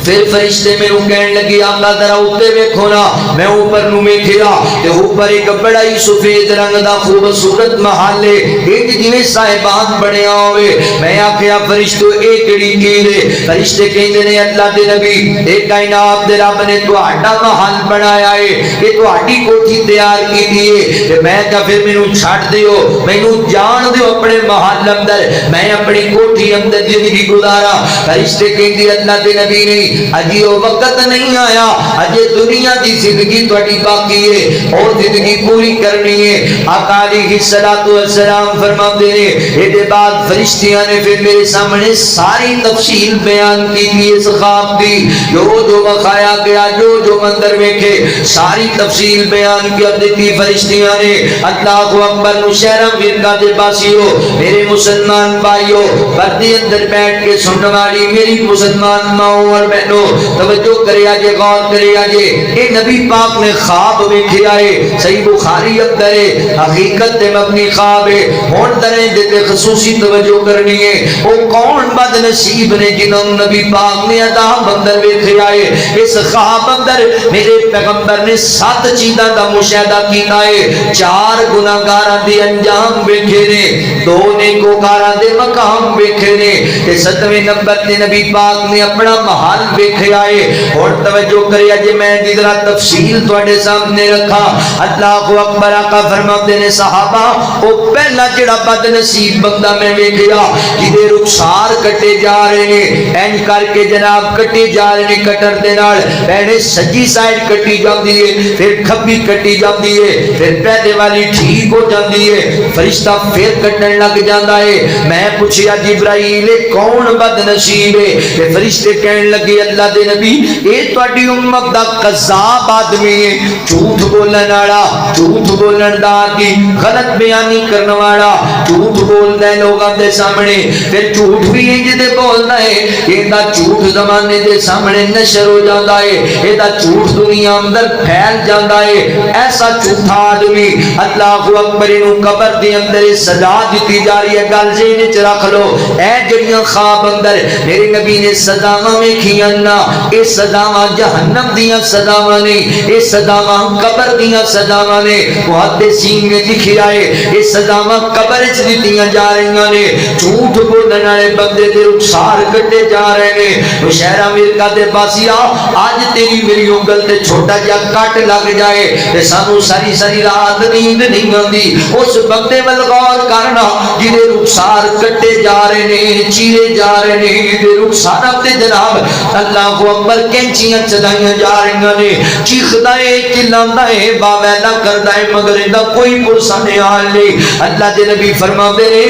پھر فرشتے میں کہنے لگی آقا ذرا اوپر ویکھو نا. میں اوپر نو ویکھیا تے اوپر ایک بڑا ہی سفید رنگ دا خوبصورت محل ہے, ایک جویں صاحبان بنیا ہوئے. میں آکھیا فرشتو اے کیڑی چیز ہے؟ فرشتے کہندے نے اللہ دے نبی اے کائنات دے رب نے تہاڈا محل بنایا ہے, کہ تہاڈی کوٹھی تیار کیتی ہے. تے میں کہا پھر مینوں چھڈ دیو, مینوں جان دیو اپنے محل اندر, میں اپنی کوٹھی اندر زندگی گزارا. فرشتے کہندے اللہ دے نبی نے اجی وہ وقت نہیں آیا, اجے دنیا دی زندگی تہاڈی باقی ہے اور زندگی پوری کرنی ہے. آقا علیہ الصلوۃ والسلام فرماتے ہیں اے دے بعد فرشتیاں نے پھر میرے سامنے ساری تفصیل بیان کی تھی اس خواب دی. جو بخایا گیا, جو منظر ویکھے ساری تفصیل بیان کی دیتی فرشتیاں نے. اللہ اکبر. مشہرہ فرقہ دے باسیو, میرے مسلمان بھائیو, پردے اندر بیٹھ کے سننے والی میری مسلمان ماؤں اور بہنو توجہ کریا جے, غور کریا جے. اے نبی پاک نے خواب ویکھیا ہے, صحیح بخاری اندر ہے, حقیقت تے مبنی خواب ہے. ہن درے دے خصوصی توجہ کرنی ہے. او کون بد نصیب نے جنہوں نبی پاک نے عذاب اندر ویکھیا ہے. اس خواب اندر میرے پیغمبر نے 7 چیزاں دا مشاہدہ کیتا ہے. 4 گناہگاراں دے انجام ویکھے نے, 2 نیکوکاراں دے مقام ویکھے نے, تے 7ویں نمبر تے نبی پاک نے اپنا محل ویکھیا ہے. اور توجہ کریا جے میں دی ذرا تفصیل تواڈے سامنے رکھا. اللہ اکبر. آقا فرماتے نے صحابہ او پہلا جڑا بد نصیب بندہ میں ویکھیا جدے رخسار کٹے جا رہے نے, این کر کے جناب کٹے جا رہے نے کٹر دے نال. پہلے سجی سائیڈ کٹی جاندی ہے, پھر کھبی کٹی جاندی ہے, پھر پہلے والی ٹھیک ہو جاندی ہے, فرشتہ پھر کٹن لگ جاندا ہے. میں پوچھیا جبرائیل کون بد نصیب ہے؟ کہ فرشتے کہنے لگے اللہ دے نبی اے تہاڈی امت دا کذاب آدمی ہے, جھوٹ بولن والا, جھوٹ بولن دا کی غلط بیانی کرن والا, جھوٹ بولدا ہے لوگاں دے سامنے, پھر جھوٹ بھی انج دے بولدا ہے ایندا جھوٹ زمانے دے سامنے نشر ہو جاندا ہے, ایندا جھوٹ دنیا اندر پھیل جاندا ہے. ایسا جھوٹا آدمی اللہ اکبر نو قبر دے اندر سزا دتی جا رہی ہے. گل ذہن وچ رکھ لو, اے جڑیاں خواب اندر میرے نبی نے سزاواں ویکھیاں نا, اے سزاواں جہنم دیاں سزاواں نہیں, اے سزاواں قبر دیاں سزاواں نے. محدثین نے لکھیا ہے اے سزاواں قبر وچ دتیاں جا رہیاں نے. جھوٹ بولن والے بندے دے رخسار کٹے جا رہے نے. مشہرہ فرقہ دے باسیا, اج تیری میری انگل تے چھوٹا جا کٹ لگ جائے تے سانو ساری ساری رات نیند نہیں آندی. اس بندے ول غور کرنا جدے رخسار کٹے جا رہے نے, چیرے جا رہے نے, دے رخسار تے جناب اللہ اکبر کینچیاں چلائیاں جا رہی نے. چیخدا ہے, چلاندا ہے, باویلا کردا ہے, مگر ایندا کوئی پرسان حال نہیں. اللہ دے نبی فرماندے نے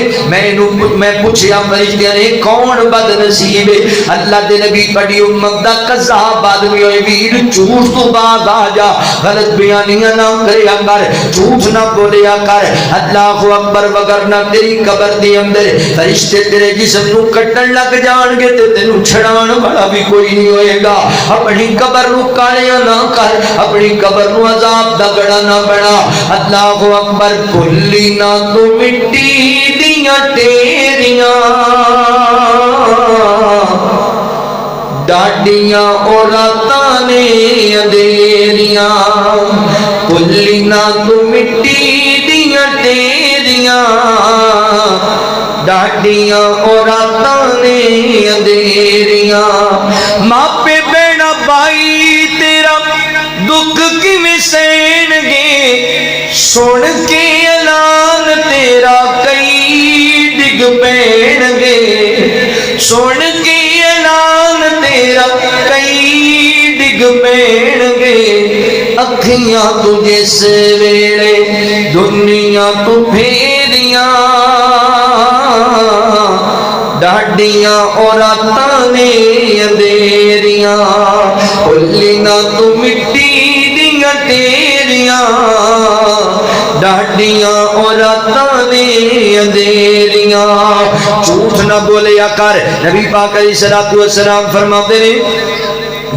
میں پوچھیا فرشتیاں نے کون بد نصیب ہے؟ اللہ دے نبی تہاڈی امت دا کذاب آدمی ہوئے ویر, جھوٹ تو باز آ جا, غلط بیانیاں نہ کریا کر, جھوٹ نہ بولیا کر. اللہ اکبر. وگرنہ تیری قبر دے اندر فرشتے تیرے جسم نو کٹن لگ جان گے تے تینوں چھڑان والا بھی کوئی نہیں ہوئے گا. اپنی قبر نو کالیاں نہ کر, اپنی قبر نو عذاب دا گڑا نہ بنا. اللہ اکبر. کلی نہ تو مٹی دیاں ٹیریاں ڈاڈیاں اور راتاں نے اندھیریاں, کلی نہ تو مٹی دیاں ٹیریاں ڈاڈیاں اور راتاں نے اندھیریاں. ماپے بہنا بھائی تیرا دکھ کیویں سہن گے, سن کے اعلان تیرا کئی ڈگ پین گے, سن کے اعلان تیرا کئی ڈگ پین گے. اکھیاں تو جس ویلے دنیا تو پھیریاں ڈاڈیاں اور راتاں نے اندھیریاں, کلی نہ تو مٹی دیاں تیریاں ڈاڈیاں اور راتاں نے اندھیریاں جھوٹ نہ بولیا کر نبی پاک علیہ الصلوۃ والسلام فرماتے ہیں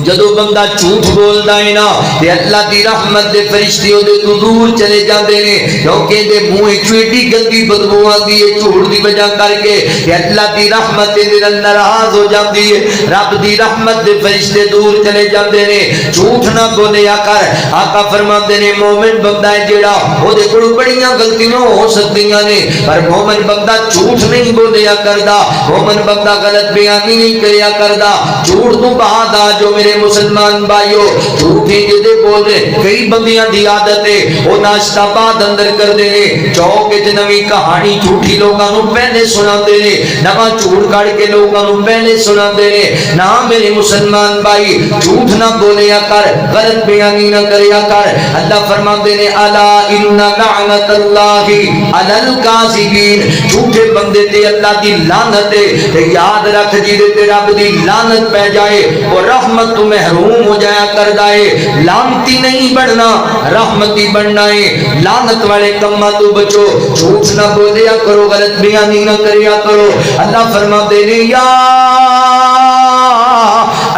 جدو بندہ جھوٹ بولدا ہے نا تے اللہ دی رحمت دے فرشتے او دے تو دور چلے جاندے نے کیونکہ دے منہ وچوں ایڈی گندی بدبو آندی ہے جھوٹ دی وجہ کر کے کہ اللہ دی رحمت دے اندر ناراض ہو جاندی ہے رب دی رحمت دے فرشتے دور چلے جاندے نے جھوٹ نہ بولیا کر آقا فرماندے نے مومن بندہ ہے جیڑا او دے کول بڑیاں غلطیاں ہو سکدیاں نے پر مومن بندہ جھوٹ نہیں بولیا کردا مومن بندہ غلط بیانی نہیں کریا کردا جھوٹ تو بعد آ جو میرے مسلمان بھائیو جھوٹے جدے بول رہے کئی بندیاں دی عادت ہے وہ ناشتہ بعد اندر کر دے نے چوک وچ نویں کہانی جھوٹی لوگاں نوں پہلے سناندے نے نواں جھوٹ کڑ کے لوگاں نوں پہلے سناندے نے نہ میرے مسلمان بھائی جھوٹ نہ بولیا کر غلط بیانی نہ کریا کر اللہ فرماندے نے الا ان لعنت اللہ علی الکاذبین جھوٹے بندے تے اللہ دی لعنت ہے تے یاد رکھ جے تے رب دی لعنت پہ جائے وہ رحمت تو محروم ہو جایا کردا ہے لعنتی نہیں بننا رحمتی بننا ہے لعنت والے کماں تو بچو جھوٹ نہ بولیا کرو غلط بیانی نہ کریا کرو اللہ فرماتے ہیں یا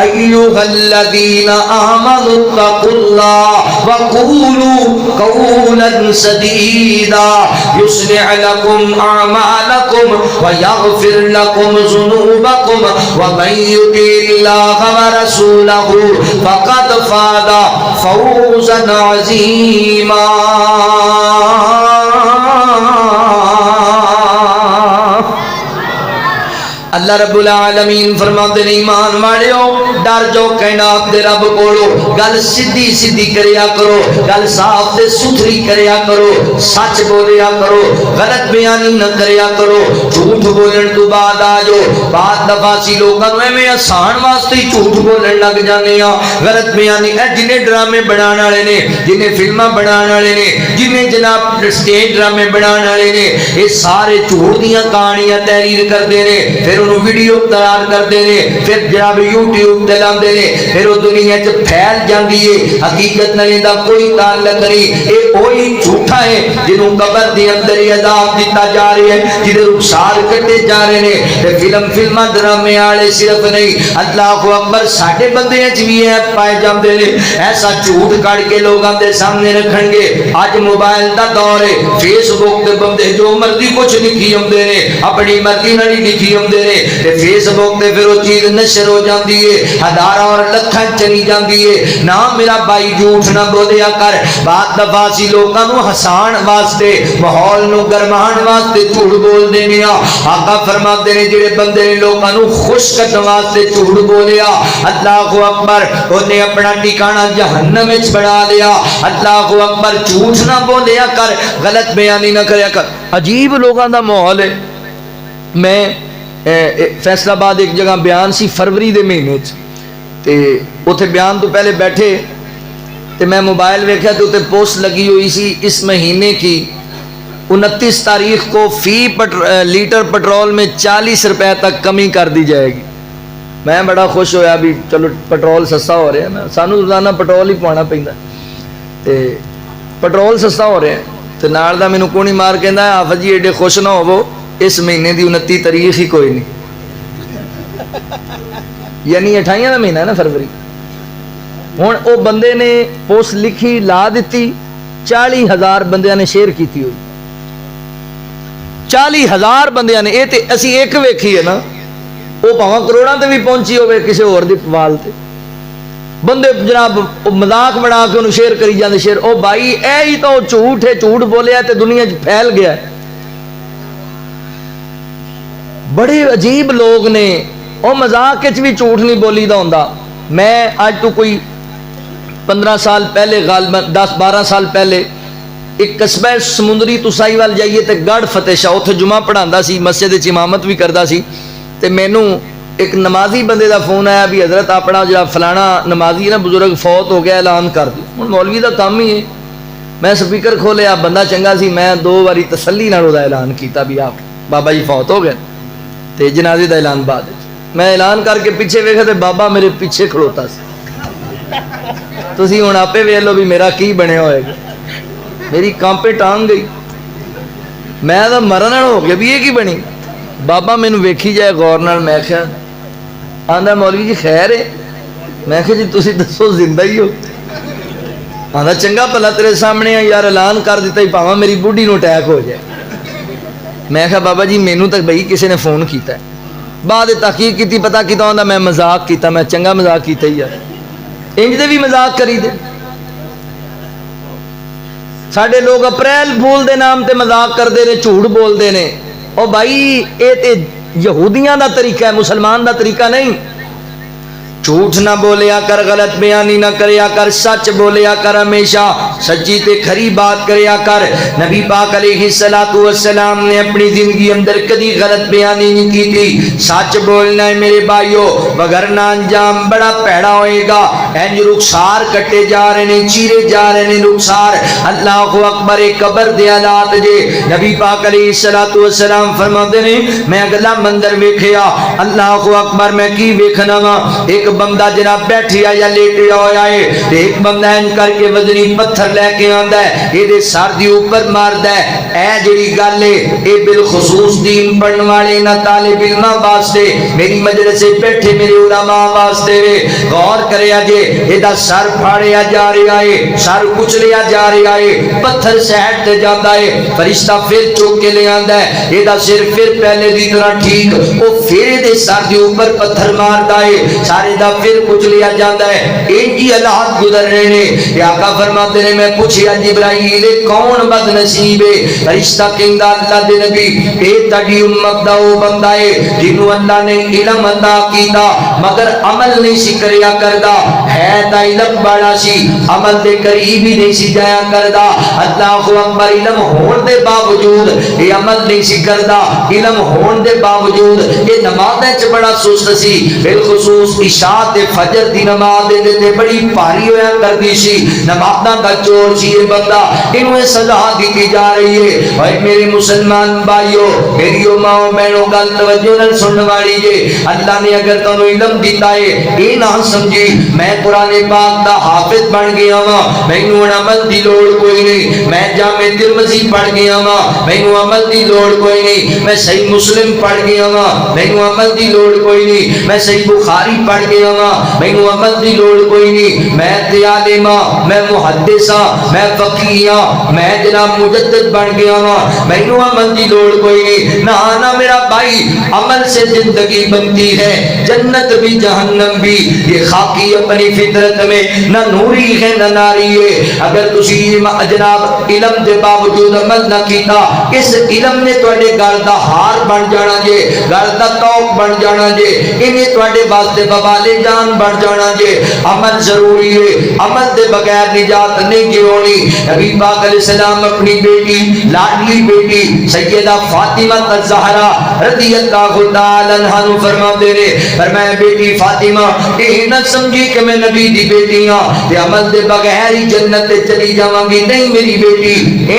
ایھا الذین آمنوا اتقوا اللہ وقولوا قولا سدیدا یصلح لکم اعمالکم ویغفر لکم ذنوبکم ومن یطع اللہ ورسولہ فقد فاز فوزا عظیما اللہ رب العالمین فرماتے ہیں ایمان والےو ڈر جو کائنات دے رب کولو گل سیدھی سیدھی کریا کرو گل صاف تے ستھری کریا کرو سچ بولیا کرو غلط بیانی نہ کریا کرو جھوٹ بولن تو بعد آ جو بعد دفعہ سی لوگاں نوں ایویں آسان واسطے ہی جھوٹ بولن لگ جاندے ہاں غلط بیانی اے جنے ڈرامے بنان والے نے جنے فلماں بنان والے نے جنے جناب سٹیج ڈرامے بنان والے نے یہ سارے جھوٹ دیاں کہانیاں تحریر کردے نے پھر انہوں ویڈیو تیار کردے نے پھر جناب یوٹیوب تے لاندے نے پھر وہ دنیا وچ پھیل جاندی ہے حقیقت نال دا کوئی تعلق نہیں اے وہی جھوٹا ہے جنوں قبر دے اندر عذاب دتا جا رہا ہے جدے رخسار کٹے جا رہے نے تے فلماں ڈرامے والے صرف نہیں اللہ اکبر ساڈے بندے وچ وی ہے پائے جاندے نے ایسا جھوٹ کڑ کے لوگاں دے سامنے رکھن گے اج موبائل دا دور ہے فیس بک تے بندے جو مرضی کچھ لکھی ہوندے نے اپنی مرضی نال لکھی ہوندے نے تے فیس بک تے پھر وہ چیز نشر ہو جاندی ہے ہزاراں اور لکھاں چلی جاندی ہے نہ میرا بھائی جھوٹ نہ بولیا کر بات دفعہ سی لوکاں نوں ہسان واسطے ماحول نوں گرمان واسطے جھوٹ بول دینے آ آقا فرماتے نے جڑے بندے نے لوکاں نوں خوش کرن واسطے جھوٹ بولیا اللہ اکبر اونے اپنا ٹھکانہ جہنم وچ بنا لیا اللہ اکبر جھوٹ نہ بولیا کر غلط بیانی نہ کریا کر عجیب لوگاں دا ماحول ہے میں فیصل آباد ایک جگہ بیان سی فروری دے مہینے تے اوتھے بیان تو پہلے بیٹھے تے میں موبائل ویکھیا تے اوتے پوسٹ لگی ہوئی سی اس مہینے کی 29 تاریخ کو فی لیٹر پٹرول میں 40 روپے تک کمی کر دی جائے گی میں بڑا خوش ہویا بھی چلو پٹرول سستا ہو رہا ہے سانو روزانہ پٹرول ہی پوانا پیندا تے پٹرول سستا ہو رہا ہے تے نال دا مینوں کونی مار کہندا ہے آفت جی ایڈے خوش نہ ہوو اس مہینے دی 29 تاریخ ہی کوئی نہیں یعنی 28 کا مہینہ ہے نا فروری ہوں وہ بندے نے پوسٹ لکھی لا دیتی 40,000 بندیاں نے شیئر کیتی ہوئی 40,000 بندیاں نے یہ تے اسی ایک ویکھی ہے نا وہ پاواں کروڑاں تے بھی پہنچی ہوے کسی اور دی پوال تے بندے جناب مذاق بنا کے انہوں شیئر کری جاندے شیئر او بھائی اے ہی تو جھوٹ ہے جھوٹ بولیا تے دنیا وچ پھیل گیا ہے بڑے عجیب لوگ نے وہ مذاق وچ بھی جھوٹ نہیں بولی دا ہوندا میں اج تو کوئی 15 سال پہلے غالباً 10-12 سال پہلے ایک قصبہ سمندری تسائی وال جائیے تے گڑھ فتح شاہ اتھے جمعہ پڑھاندا سی مسجد وچ امامت بھی کردا سی تے مینوں ایک نمازی بندے دا فون آیا بھی حضرت اپنا جڑا فلانا نمازی ہے نا بزرگ فوت ہو گیا اعلان کر دو ہن مولوی دا کام ہی ہے میں سپیکر کھولیا بندہ چنگا سی میں 2 باری تسلی نال او دا اعلان کیتا بھی آپ بابا جی فوت ہو گئے تے جنازے دا اعلان بعد میں اعلان کر کے پیچھے ویکھا تے بابا میرے پیچھے کھڑوتا سی تسی ہن آپے ویکھ لو بھی میرا کی بنیا ہوئے گا. میری کانپے ٹانگ گئی, میں تو مرن ہو گیا بھی یہ کی بنی. بابا مینو ویکھی جائے غور نال, میں کہا آندا مولوی جی خیر ہے. میں کہا جی تسی دسو زندہ ہی ہو. آندا چنگا بھلا تیرے سامنے ہے یار, اعلان کر دیتا ہی پاواں میری بڈھی نو اٹیک ہو جائے. میں کہا بابا جی مینو تک بھائی کسی نے فون کیتا ہے, بعد تحقیق کی پتا کیتا ہوندا میں مذاق کیتا, میں چنگا مذاق کیتا ہی یار. انج دے بھی مذاق کری دے. ساڈے لوگ اپریل پھول دے نام تے مذاق کردے نے, جھوٹ بولدے نے. او بھائی اے تے یہودیاں دا طریقہ ہے, مسلمان دا طریقہ نہیں. جھوٹ نہ بولیا کر, غلط بیانی نہ کریا کر, سچ بولیا کر, ہمیشہ سچی تے کھری بات کریا کر. نبی پاک علیہ السلام نے اپنی زندگی اندر کدی غلط بیانی نہیں کی تھی. سچ بولنا ہے میرے بھائیو, وگرنہ انجام بڑا پیڑا ہوئے گا. اینج رخسار کٹے جا رہے نے, چیرے جا رہے نے رخسار. اللہ اکبر, قبر دے حالات جے. نبی پاک علیہ السلام فرماتے نے میں اگلا مندر ویکھیا, اللہ اکبر میں کی ویکھنا وا, ایک بندہ جناب بیٹھیا یا لیٹیا ہویا ہے, ایک بندہ ان کر کے وزنی پتھر لے کے آندا ہے, یہ دے سر دی اوپر ماردا ہے. اے جڑی گل ہے اے بالخصوص دین پڑھن والے نہ طالب علماں واسطے, میری مجلس سے بیٹھے میرے علماء واسطے وے. غور کریا جے, یہ دا سر پھاڑیا جا رہا ہے, سر کچلیا جا رہا ہے, پتھر سیٹ تے جاندا ہے. فرشتہ پھر چوک کے لے آندا ہے, یہ دا سر پھر پہلے دی طرح ٹھیک, او پھر دے سر دی اوپر پتھر ماردا ہے, سارے دا پھر کچھ لیا جاتا ہے. ایک ہی حالات گزر رہے نے. آقا فرماتے نے میں پوچھیا جبرائیل کون بد نصیب ہے؟ فرشتہ کہندا اللہ دے نبی اے تڑی امت دا او بندہ ہے جنوں اللہ نے علم عطا کیتا مگر عمل نہیں سی کریا کردا. ہے تا علم بڑا سی, عمل دے قریب ہی نہیں سی جایا کردا. اللہ اکبر, علم ہون دے باوجود اے عمل نہیں سی کردا, علم ہون دے باوجود اے نماز وچ بڑا سست سی. بالخصوص عشاء تے فجر دی نماز دے تے بڑی بھاری ہویا کردی سی, نمازاں دا چور سی. یہ بندہ انہوں سزا دی جا رہی ہے. اے میرے مسلمان بھائیو, میری ماں بہنوں گل توجہ نال سنن والی جے. اللہ نے اگر تانوں علم دیتا ہے اے نہ سمجھی میں قرآن پاک دا حافظ بن گیا وا, مینوں عمل دی لوڑ کوئی نہیں. میں جامع ترمذی پڑھ گیا وا, مینوں عمل دی لوڑ کوئی نہیں. میں صحیح مسلم پڑھ گیا وا, مینوں عمل دی لوڑ کوئی نہیں. میں صحیح بخاری پڑھ گیا وا, مینوں عمل دی لوڑ کوئی نہیں. میں تے عالم ہاں, میں محدث ہاں, میں فقیہ ہاں, میں جناب مجدد بن گیا وا, مینوں عمل دی لوڑ کوئی نہیں. نہ میرا بھائی, عمل سے زندگی بنتی ہے, جنت بھی جہنم بھی. یہ خاکی اپنی فطرت میں نہ نوری ہے نہ ناری ہے. اگر تسی جناب علم دے باوجود عمل نہ کیتا, اس علم نے تواڈے گھر دا ہار بن جانا جے, گھر دا توق بن جانا جے, انہیں تواڈے واسطے بوالے جان بن جانا جے. عمل ضروری ہے, عمل دے بغیر نجات نہیں جی ہونی. نبی پاک علیہ السلام اپنی بیٹی لاڈلی بیٹی سیدہ فاطمہ الزہرا رضی اللہ تعالی عنہا نو فرماتے نے, فرمایا بیٹی فاطمہ یہ نہ سمجھی کہ میں نبی دی بیٹی ہاں تے عمل دے بغیر ہی جنت تے چلی جاواں گی. نہیں میری بیٹی, اے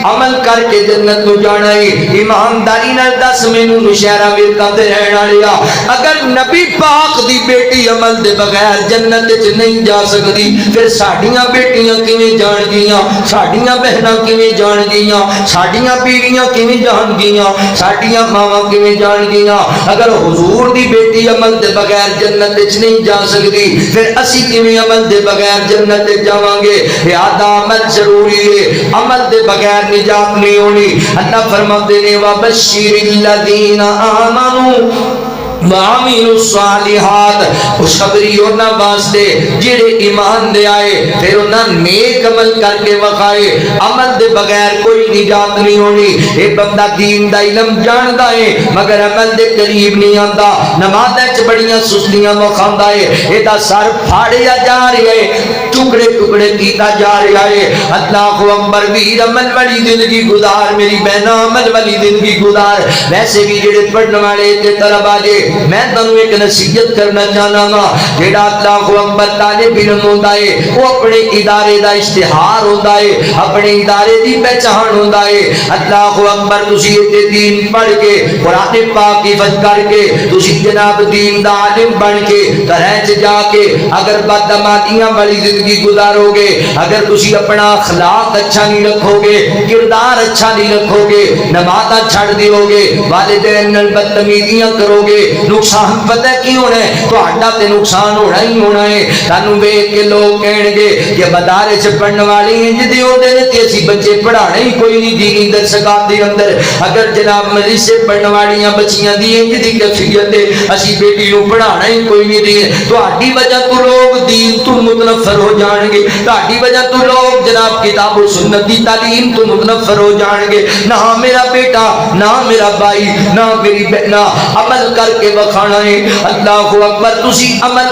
عمل کر کے جنت تو جانا ہے. ایمانداری نال دس مینوں نشہرا ورکا تے رہن والیا, اگر نبی پاک دی بیٹی عمل دے بغیر جنت وچ نہیں جا سکتی, پھر ساڈیاں بیٹیاں کیویں جان گیاں, ساڈیاں بہناں کیویں جان گیاں, ساڈیاں بیویاں کیویں جان گیاں, ساڈیاں ماواں کیویں جان گیاں. اگر حضور دی بیٹی عمل دے بغیر جنت وچ نہیں جا سکتی, پھر اسی کیویں عمل دے بغیر جنت وچ جاواں گے؟ لہذا عمل ضروری ہے, عمل دے بغیر نجات نہیں ہونی. اللہ فرماتے نے وَبَشِّرِ الَّذِينَ آمَنُوا وَعَمِلُوا الصَّالِحَاتِ, خوشخبری انہاں واسطے جڑے ایمان دے آئے پھر انہاں نیک عمل کر کے وکھائے. عمل دے بغیر کوئی نجات نہیں ہونی. اے بندہ دین دا علم جاندا ہے مگر عمل دے قریب نہیں آندا, نماز وچ بڑیاں سستیاں وکھاندا ہے, اے دا سر پھاڑیا جا رہا ہے, ٹکڑے ٹکڑے کیتا جا رہا ہے. اللہ اکبر, ویر عمل والی زندگی گزار, میری بہناں عمل والی زندگی گزار. ویسے بھی جڑے پڑھن والے تے طلبا جے میں تانوں ایک نصیحت کرنا چاہنا گا جیڑا اللہ اکبر طالب علم ہوندا ہے وہ اپنے ادارے دا اشتہار ہوندا ہے اپنے ادارے دی پہچان ہوندا ہے اللہ اکبر تسی تے دین پڑھ کے قرآن پاک کی حفظ کر کے تسی جناب دین دا عالم بن کے گھراں چ جا کے اگر بدعمالیاں والی زندگی گزارو گے اگر تسی اپنا اخلاق اچھا نہیں رکھو گے کردار اچھا نہیں رکھو گے نمازاں چھڑ دیو گے والدین نال بدتمیزیاں کرو گے نقصان پتہ کی ہونا ہے تہاڈا تے نقصان ہونا ہی ہونا ہے تانوں ویکھ کے لوگ کہن گے کہ مدارس پڑھن والی انج دے ہوندے نے تے اسی بچے پڑھانا ہی کوئی نہیں دین درسگاہ دے اندر اگر جناب مدرسے پڑھن والیاں بچیاں دی انج دی کیفیت ہے اسی بیٹی نوں پڑھانا ہی کوئی نہیں دی تہاڈی وجہ تو لوگ دین تو متنفر ہو جان گے تہاڈی وجہ تو لوگ جناب کتاب و سنت دی تعلیم تو متنفر ہو جان گے نہ میرا بیٹا نہ میرا بھائی نہ میری بہنا عمل کر کے وکھانا ہے اللہ اکبر تسی عمل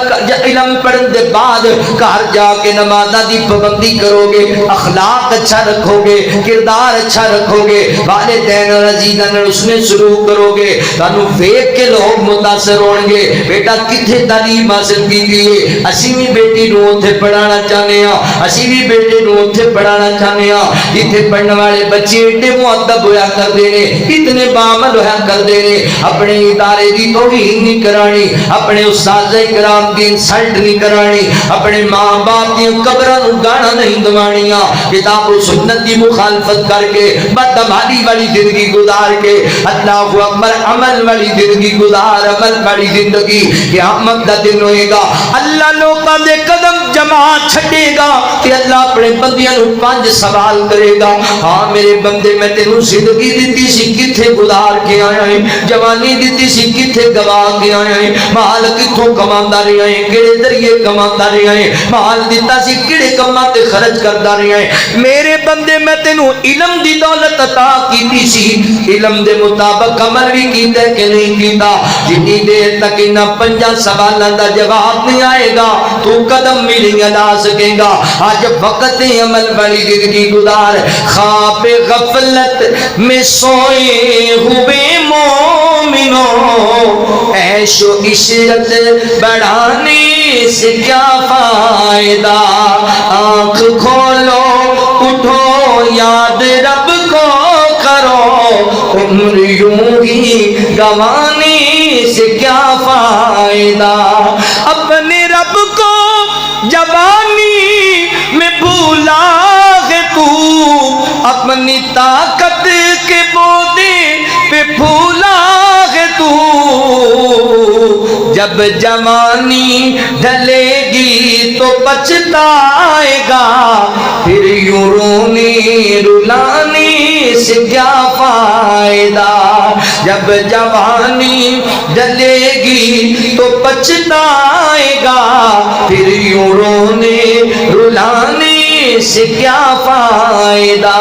علم پڑھن دے بعد گھر جا کے نمازاں دی پابندی کرو گے اخلاق اچھا رکھو گے کردار اچھا رکھو گے والدین اور عزیزاں نال اس نے سلوک کرو گے تانوں ویکھ کے لوگ متاثر ہون گے بیٹا کتھے تعلیم حاصل کیتی ہے اسی بھی بیٹی نوں اوتھے پڑھانا چاہنے ہاں اسی بھی بیٹے نوں اوتھے پڑھانا چاہنے ہاں جتھے پڑھن والے بچے ایڈے مؤدب ہویا کردے نے اتنے باعمل ہویا کردے نے اپنے ادارے دی توہین نہیں کرانی اپنے استاد کرام دی انسلٹ نہیں کرانی اپنے ماں باپ دی قبراں نوں گانا نہیں دوانیاں کتاب و سنت دی مخالفت کر کے بدعمالی والی زندگی گزار کے اللہ اکبر عمل والی زندگی گزار عمل والی زندگی قیامت دا دن ہوئے گا اللہ لوکاں دے قدم جما چھڈے گا کہ اللہ اپنے بندیاں نوں 5 سوال کرے گا ہاں میرے بندے میں تینوں زندگی دتی سی کتھے گزار کے آیا ہے جوانی دتی سی کتھے گوا کے آیا ہے مال کتھوں کماندا رہیا ہے کیڑے ذریعے کماندا رہیا ہے مال دتا سی کیڑے کماں تے خرچ کردا رہیا ہے میرے بندے میں تینوں علم دی دولت عطا کیتی سی علم دے مطابق عمل بھی کیتا ہے کہ نہیں کیتا جتنی دیر تک انہاں 5 سوالاں دا جواب نہیں آئے گا تو قدم بھی نہیں ادا سکے گا آج وقت عمل والی زندگی گزار خواب غفلت میں سوئے ہوئے مومنوں عیش و عشرت بڑھانے سے کیا فائدہ آنکھ کھولو اٹھو یاد رب کو کرو عمر یوں ہی گوانے سے کیا فائدہ اپنے رب کو جوانی میں بھولا ہے تو اپنی طاقت کے بودے پہ پھولا ہے تو جب جوانی ڈھلے گی تو پچھتائے گا پھر یوں رونے رلانے سے کیا فائدہ جب جوانی ڈھلے گی تو پچھتائے گا پھر یوں رونے رلانے سے کیا فائدہ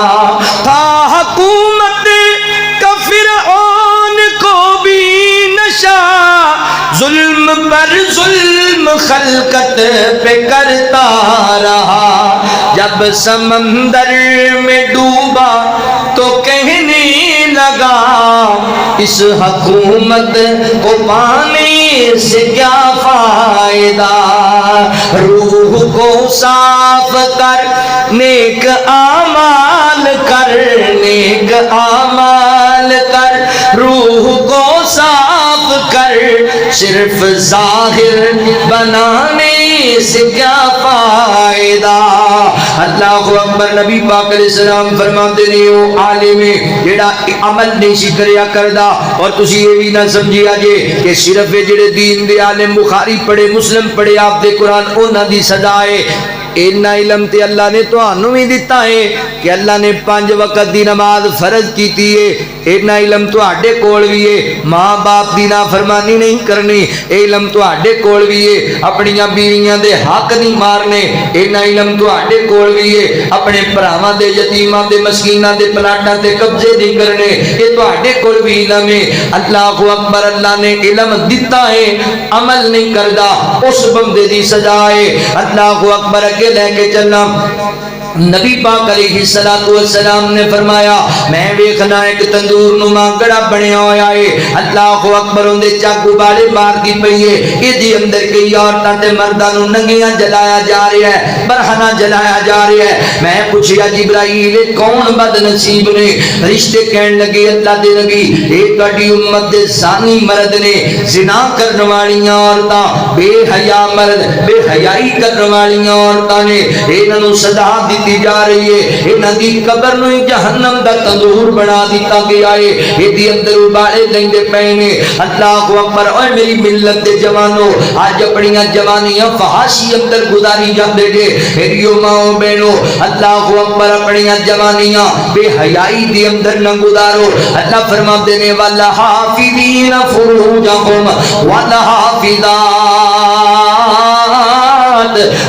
تھا حکومت کا فرعون کو بھی نشہ ظلم پر ظلم خلقت پہ کرتا رہا جب سمندر میں ڈوبا تو کہنے لگا اس حکومت کو پانے سے کیا فائدہ روح کو صاف کر نیک اعمال کر نیک اعمال کر روح کو صاف کر صرف ظاہر بنانے سے کیا فائدہ اللہ اکبر نبی پاک علیہ السلام فرماتے نے او عالم جڑا عمل نہیں سی کریا کردا اور تسی یہ بھی نہ سمجھیا جے کہ صرف جڑے دین دے عالم بخاری پڑھے مسلم پڑھے آپ دے قرآن انہاں دی سزا ہے اینا علم تے اللہ نے تانوں بھی دتا ہے کہ اللہ نے 5 وقت دی نماز فرض کیتی ہے اینا علم تہاڈے کول بھی ہے ماں باپ دی نافرمانی نہیں کرنی علم تہاڈے کول بھی ہے اپنیاں بیویاں دے حق نہیں مارنے اینا علم تہاڈے کول بھی ہے اپنے بھراواں دے یتیماں دے مسکیناں دے پلاٹاں تے قبضے نہیں کرنے یہ تہاڈے کول بھی علم ہے اللہ اکبر اللہ نے علم دتا ہے عمل نہیں کردا اس بندے دی سزا ہے اللہ اکبر لے کے چلنا نبی پاک علیہ السلام نے فرمایا میں ویکھنا ایک تندور نما گڑا بنیا ہویا ہے اللہ اکبر اندے چاقو بالے مار دی پئی ہے ایدی اندر کئی عورتاں تے مرداں نوں ننگیاں جلایا جا رہا ہے برہنہ جلایا جا رہا ہے میں پوچھیا جبرائیل کون بد نصیب نے رشتے کہن لگے اللہ دے نبی اے تہاڈی امت دے زانی مرد نے زنا کرن والیاں عورتاں بے حیا مرد بے حیائی کرن والیاں عورتاں نے انہاں نوں سزا دی جا رہی ہے انہاں دی قبر نوں جہنم دا تندور بنا دیتا گیا ہے ایدی اندر ابالے لیندے پئے نے اللہ اکبر اے میری ملت دے جوانو اج اپنیاں جوانیاں فحاشی اندر گزاری جاندے نے میریو ماں بہنو اللہ اکبر اپنیاں جوانیاں بے حیائی دے اندر نہ گزارو اللہ فرماتے نے والا حافظین فروجہم والا حافظات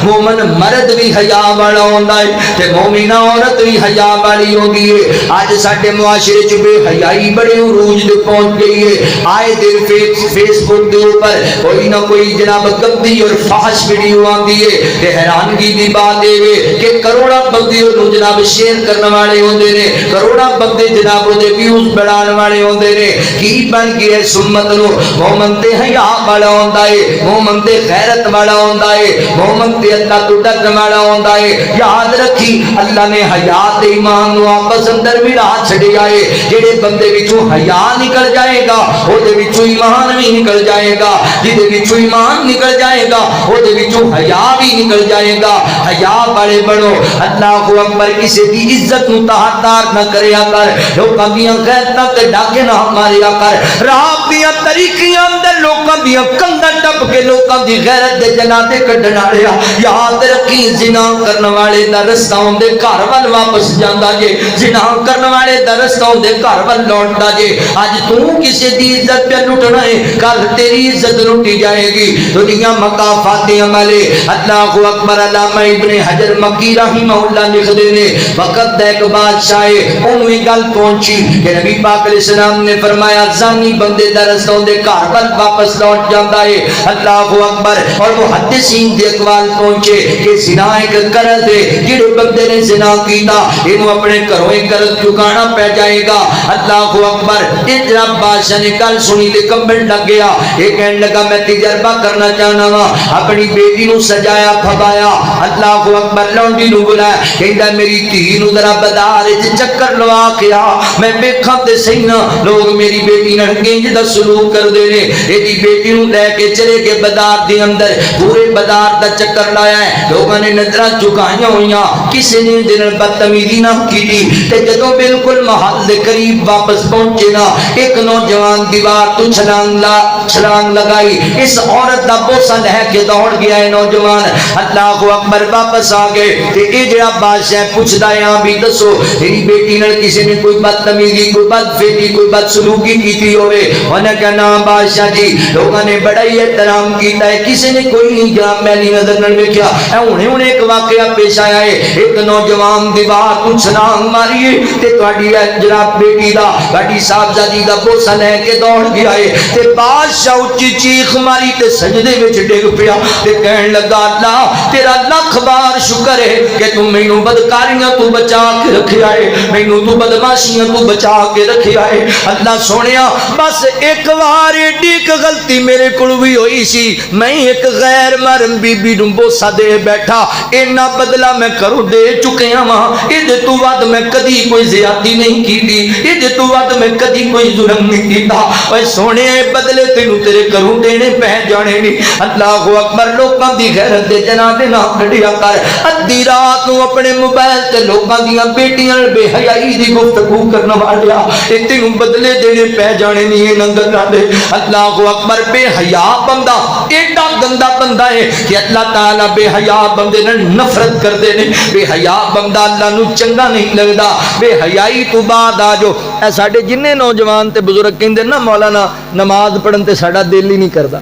مومن مرد بھی حیا والا ہوندا ہے تے مومنہ عورت بھی حیا والی ہوندی ہے اج ساڈے معاشرے چ بے حیائی بڑے عروج تے پہنچ گئی ہے آئے دن فیس بک دے اوپر کوئی نہ کوئی جناب گندی اور فحش ویڈیو آندی ہے تے حیرانگی دی بات ہے کہ کروڑاں بندے نوں جناب شیئر کرن والے ہوندے نے کروڑاں بندے جناب دے ویوز بڑھان والے ہوندے نے کی بن گئی اس امت نوں مومن تے حیا والا ہوندا ہے مومن تے غیرت والا ہوندا ہے مومن تے اللہ تو ڈرن والا ہوندا ہے یاد رکھی اللہ نے حیا تے ایمان نوں آپس اندر ملا چھڈیا ہے جڑے بندے وچوں حیا نکل جائے گا او دے وچوں ایمان بھی نکل جائے گا جدے وچوں ایمان نکل جائے گا او دے وچوں حیا بھی نکل جائے گا حیا والے بنو اللہ اکبر کسی دی عزت نوں تہدار نہ کریا کر لوکاں دیاں غیرتاں تے ڈاکے نہ ماریا کر راہ دیاں طریقیاں اندر لوکاں دیاں کنڈاں ٹپ کے لوکاں دی غیرت دے جنازے کڈن والے یاد رکھی زنا کرن والے دا رستہ اندے گھر ول واپس جاندا جے زنا کرن والے دا رستہ اندے گھر ول لوٹدا جے اج تو کسی دی عزت پہ لٹنا ہے کل تیری عزت لٹی جائے گی دنیا مکافات عمل اللہ اکبر علامہ ابن حجر مکی رحمہ اللہ لکھدے نے وقت دا ایک بادشاہ اونوں ہی گل پہنچی کہ نبی پاک علیہ السلام نے فرمایا زانی بندے دا رستہ اندے گھر ول واپس لوٹ جاندا ہے اللہ اکبر اور محدثین دے اقوال پہنچے کہ زنا ایک قرض ہے جڑے بندے نے زنا کیتا اینو اپنے گھروں ایک قرض چکانا پہ جائے گا اللہ اکبر یہ جناب بادشاہ نے گل سنی تے کمبن لگ گیا یہ کہنے لگا میں تجربہ کرنا چاہنا وا اپنی بیٹی نو سجایا پھبایا اللہ اکبر لونڈی نو بلایا کہندا میری دھی نو ذرا بازار وچ چکر لوا کے آ میں ویکھاں تے صحیح نہ لوگ میری بیٹی نال کنج دا سلوک کردے نے ایدی بیٹی نو لے کے چلے گئے بازار دے اندر پورے بازار دا چکر لایا ہے لوگوں نے نظراں چکائیاں ہوئیاں کسی نے دے نال بدتمیزی نہ کیتی تے جدوں بالکل محل دے قریب واپس پہنچے نا ایک نوجوان دیوار تو چھلانگ لگائی اس عورت دا بوسہ لے کے دوڑ گیا ہے نوجوان اللہ اکبر واپس آ گئے تے اے جڑا بادشاہ پوچھدا ہے ہاں بھی دسو تیری بیٹی نال کسی نے کوئی بدتمیزی کوئی بدفعلی کوئی بدسلوکی کیتی ہوئے انہاں کہا نا بادشاہ جی لوگوں نے بڑا ہی احترام کیتا ہے کسی نے کوئی نہیں جناب میلی نظر نال ویکھیا ہن ایک واقعہ پیش آیا ہے ایک نوجوان دیوار تو چھلانگ ماری تے تہاڈی جناب بیٹی دا تہاڈی صاحبزادی دا بوسہ لے کے دوڑ گیا ہے تے بادشاہ اچھی چیخ ماری تے سجدے وچ ڈگ پیا تے کہن لگا اللہ تیرا لاکھ بار شکر ہے کہ تم مینوں بدکاریاں تو بچا کے رکھیا ہے مینوں تو بدماشیاں تو بچا کے رکھیا ہے اللہ سونیا بس ایک وار ایڈی غلطی میرے کول بھی ہوئی سی میں ایک غیر محرم بی بی نوں بوسہ دے بیٹھا اینا بدلہ میں کرو دے چکے ہاں اے تو ود میں کدی کوئی زیادتی نہیں کیتی اے تو ود میں کدی کوئی ظلم نہیں کیتا اے سونے بدلے تینوں تیرے کروں دینے پہ جانے نہیں اللہ اکبر لوکاں دی غیرت دے جنازے نہ کڈیا کر ادھی رات نوں اپنے موبائل تے لوکاں دیاں بیٹیاں بے حیائی دی گفتگو کرنا والیا اے تینوں بدلے دینے پہ جانے نہیں ننگل دے اللہ اکبر بے حیا بندہ ایڈا گندا بندہ ہے کہ اللہ تعالی بے حیا بندے نال نفرت کر دے نے بے حیا بندہ اللہ نو چنگا نہیں لگدا بے حیائی تو بعد آ جو اے ساڈے جننے نوجوان تے بزرگ کہندے نا مولانا نماز پڑھن تے ساڈا دل ہی نہیں کردا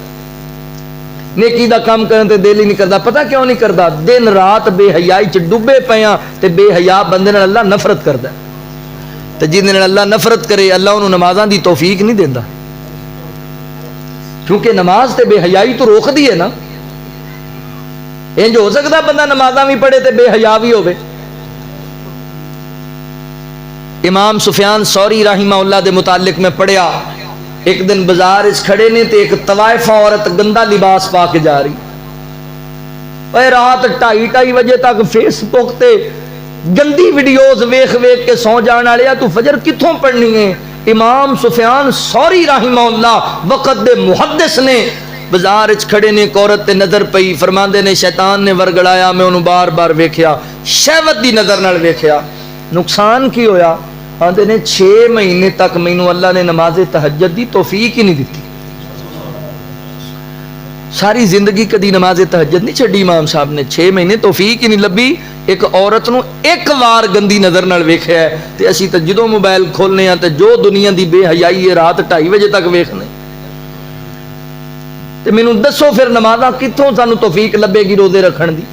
نیکی دا کام کرن تے دل ہی نہیں کردا پتہ کیوں نہیں کردا دن رات بے حیائی چ ڈوبے پیاں تے بے حیا بندے نال اللہ نفرت کردا تے جن نال اللہ نفرت کرے اللہ اونوں نمازاں دی توفیق نہیں دیندا کیونکہ نماز تے بے حیائی تو روک دی ہے نا انج ہو سکدا بندہ نمازاں بھی پڑھے تے بے حیا بھی ہوے امام سفیان ثوری رحمہ اللہ دے متعلق میں پڑھیا، ایک دن بازار اس کھڑے نے تے ایک طوائفہ عورت گندا لباس پا کے جا رہی، اے رات 2:30 بجے تک فیس بک تے گندی ویڈیوز ویکھ ویکھ کے سو جان والے تو فجر کتھوں پڑھنی ہے؟ امام سفیان ثوری رحمہ اللہ وقت دے محدث نے بازار وچ کھڑے نے، ایک عورت تے نظر پئی، فرماندے نے شیطان نے ورگڑایا، میں انہوں بار بار ویکھیا، شہوت دی نظر نال ویکھیا، نقصان کی ہویا؟ آندے نے 6 مہینے تک مینوں اللہ نے نماز تہجد دی توفیق ہی نہیں دیتی، ساری زندگی کدی نماز تہجد نہیں چھڈی امام صاحب نے، 6 مہینے توفیق ہی نہیں لبھی ایک عورت نو ایک وار گندی نظر نال ویکھیا ہے۔ تے اسی تے جدوں موبائل کھولنے ہیں تے جو دنیا دی بے حیائی ہے رات 2:30 بجے تک ویکھنے، تے مینوں دسو پھر نمازاں کتھوں سانوں توفیق لبے گی روزے رکھن دی؟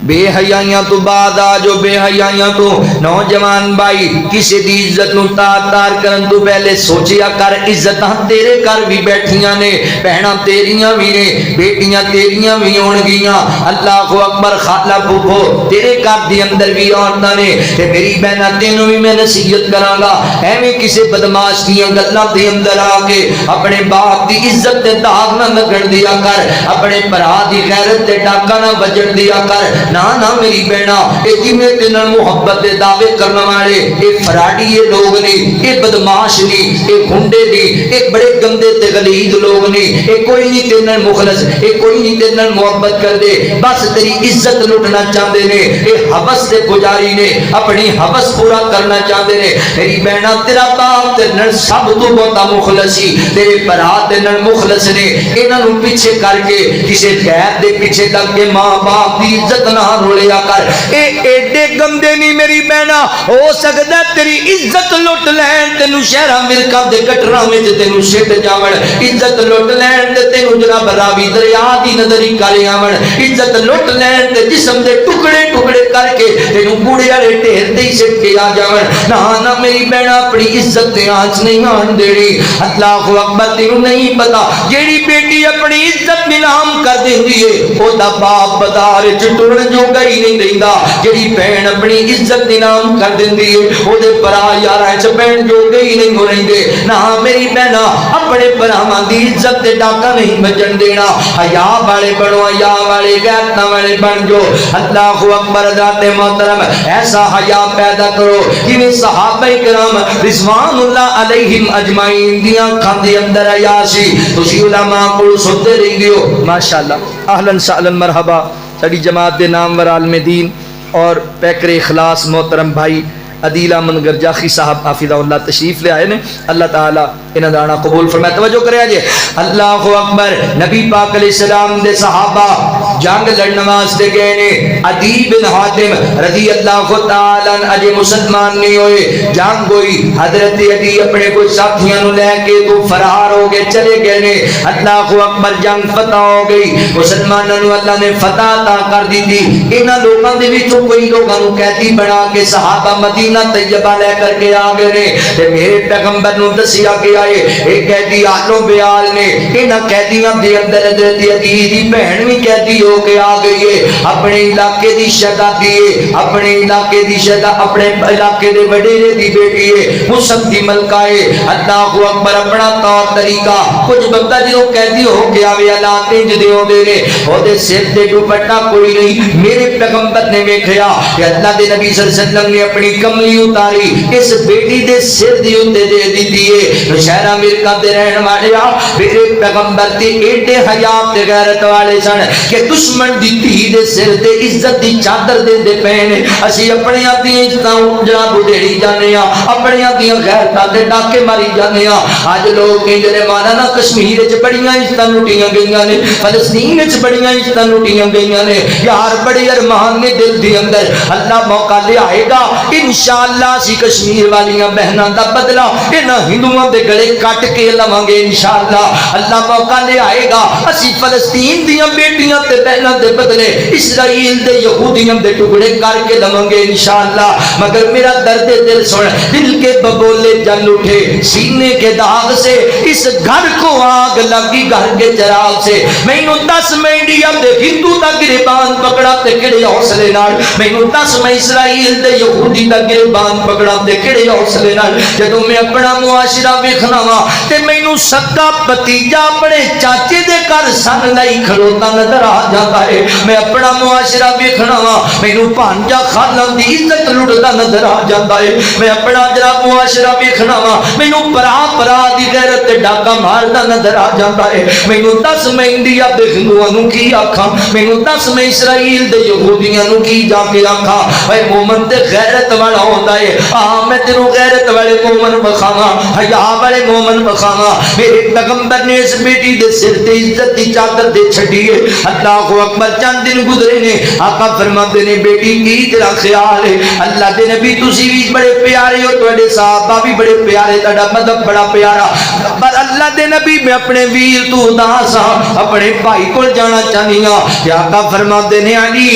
بے حیائیاں تو بعد آ جو بے حیائیاں تو نوجوان بھائی کسی دی عزت نو تار کرن تو پہلے سوچیا کر، عزتاں تیرے گھر بھی بیٹھیاں نے، بہناں تیریاں بھی نے، بیٹیاں تیریاں بھی ہون گیاں، اللہ اکبر، خالہ پھوپھو تیرے گھر دی اندر بھی عورتاں نے، تے میری بہناں تینوں بھی میں نصیحت کراں گا، ایویں کسی بدماش دیاں گلاں دے اندر آ کے اپنے باپ دی عزت تے داغ نہ لگن دیا کر، اپنے بھرا دی غیرت تے ڈاکا نہ وجن دیا کر، نہ میری بہنا اے جنہیں تینوں محبت دے دعوے کرنے والے اے فراڈی یہ لوگ نہیں، اے بدماش نہیں، اے گھنڈے نہیں، اے بڑے گندے تے غلیظ لوگ نہیں، اے کوئی نہیں تینوں مخلص، اے کوئی نہیں تینوں محبت کر دے، بس تیری عزت لٹنا چاہتے نے، اے حوث دے پجاری نے، اپنی حوث پورا کرنا چاہتے نے۔ میری بہنا تیرا باپ تینوں سب تو بہت مخلص ہی، تیرے بھرا تینوں مخلص نے، انہاں نوں پیچھے کر کے کسی غیر دے پیچھے لگ کے ماں باپ دی عزت نہ رولیا کر، اے ایڈے گندے نہیں میری بہنا، ہو سکتا تیری عزت لٹ لین، تینوں شہراں ملکاں دے گٹراں وچ تینوں سٹ جاون، عزت لٹ لین تے تینوں جناب راوی دریا دی نظر ہی کر آون، عزت لٹ لین تے جسم دے ٹکڑے ٹکڑے کر کے تینوں کوڑے والے ڈھیر تے سٹ کے آ جاون۔ نہ میری بہنا اپنی عزت تے آنچ نہیں آن دینی، اللہ اکبر، تینوں نہیں پتا جیڑی بیٹی اپنی عزت نیلام کر دیندی ہے او دا باپ بازار وچ ٹرن جو گئی نہیں دیندا، جیڑی بہن اپنی عزت نیلام کر دیندی ہے او دے بھرا یاراں وچ بہن جو گئی نہیں ہو رہندے۔ نہ میری بہنا اپنے بھراواں دی عزت تے ڈاکا نہیں بجن دینا، حیا والے بنو، حیا والے غیرت والے بن جو۔ اللہ اکبر، ذات محترم ایسا حیا پیدا کرو جویں صحابہ کرام رضوان اللہ علیہم اجمعین دیاں اکھاں دے اندر حیا سی۔ تسی علماء کول سنتے رہندے ہو، ماشاءاللہ، اہلا سہلا مرحبا، ساری جماعت دے نامور عالم دین اور پیکر اخلاص محترم بھائی عدیل احمد گرجاخی صاحب حافظہ اللہ تشریف لے آئے نے، اللہ تعالی انہاں دا آنا قبول فرمائے۔ توجہ کرے جی، اللہ اکبر، نبی پاک علیہ السلام دے صحابہ جنگ لڑن واسطے گئے نے، عدی بن حاتم رضی اللہ تعالی عنہ اجے مسلمان نہیں ہوئے، جنگ ہوئی، حضرت عدی اپنے کوئی ساتھیاں نو لے کے تو فرار ہو گئے، چلے گئے نے، اللہ اکبر، جنگ فتح ہو گئی، مسلمانوں نو اللہ نے فتح عطا کر دی تھی۔ انہاں لوکاں دے وچوں کوئی لوکاں نو قیدی بنا کے صحابہ مدینہ طیبہ لے کر کے آ گئے نے، تے میرے پیغمبر نو دسیا گیا ایک قیدی آلو بیال نے، انہاں قیدیاں دے اندر حضرت عدی دی بہن بھی قیدی ہو کے آ گئی ہے، اپنے علاقے دی شہزادی ہے، اپنے علاقے دی شہزادی، اپنے علاقے دے وڈیرے دی بیٹی ہے، مصعب دی ملکہ ہے۔ اللہ اکبر، اپنا طور طریقہ کچھ بندہ جو قیدی ہو کے آوے حالات انج دے ہوندے نے، اودے سر تے دوپٹہ کوئی نہیں۔ میرے پیغمبر نے ویکھیا کہ اللہ دے نبی صلی اللہ علیہ وسلم نے اپنی کملی اتاری اس بیٹی دے سر دی اوتے دے دتی ہے۔ شہر امریکہ دے رہن والے میرے پیغمبر تے ایڈے حیا تے غیرت والے سن کہ دشمن دی دھی دے سر تے عزت دی چادر دیندے پے نے۔ اسی اپنے دی عزتاں جناب اڈیڑی جانے ہاں، اپنے دی غیرتاں تے ڈاکے ماری جانے ہاں۔ اج لوگ کہندے مولانا کشمیر وچ بڑیاں عزتاں لٹیاں گئیاں نے، فلسطین وچ بڑیاں عزتاں لٹیاں گئیاں نے، یار بڑے ارمان نے دل دے اندر، اللہ موقع لے آئے گا انشاءاللہ اسی کشمیر والیاں بہناں دا بدلہ انہاں ہندوؤں دے گلے کٹ کے لواں گے انشاءاللہ۔ اللہ موقع لے آئے گا اسی فلسطین دیاں بیٹیاں تے بہنوں دے بدلے اسرائیل دے یہودیوں دے ٹکڑے کر کے لواں گے انشاءاللہ. مگر میرا درد دل سن، دل کے بگولے جل اٹھے، سینے کے داغ سے اس گھر کو آگ لگی، گھر کے چراغ سے. مینوں دس میں انڈیا دے ہندو دا گریبان پکڑا تے کڑے حوصلے نال، مینوں دس میں اسرائیل دے یہودی دا گریبان پکڑا تے کڑے حوصلے نال. جدوں میں اپنا معاشرہ ویکھنا وا تے مینوں سکا بھتیجا اپنے چاچے دے گھر سن لائی کھڑوتا نظر آ جاتا ہے. میں اپنا معاشرہ ویکھنا وا مینوں بھانجا خالہ دی عزت لٹدا نظر آ جاتا ہے. میں اپنا جناب معاشرہ ویکھنا وا مینوں پرا دی غیرت تے ڈاکا ماردا نظر آ جاتا ہے. مینوں دس میں انڈیا دے ہندوؤں نوں کی آکھاں، مینوں دس میں اسرائیل دے یہودیاں نوں کی جا کے آکھاں. اے مومن تے غیرت والا ہوندا ہے. میں تینوں غیرت والے مومن بخاواں، حیا والے مومن بخاواں. میرے پیغمبر نے اس بیٹی دے سر تے عزت دی چادر دے چھڈی ہے. اللہ اکبر. چند دن گزرے نے، آقا فرماتے نے بیٹی کی تیرا خیال ہے؟ اللہ دے نبی تسی بھی بڑے پیارے ہو، تواڈے صحابہ بھی بڑے پیارے، تہاڈا مذہب بڑا پیارا، پر اللہ دے نبی میں اپنے ویر تو اداس ہاں، اپنے بھائی کول جانا چاہنی ہاں. یا آقا فرماتے نے علی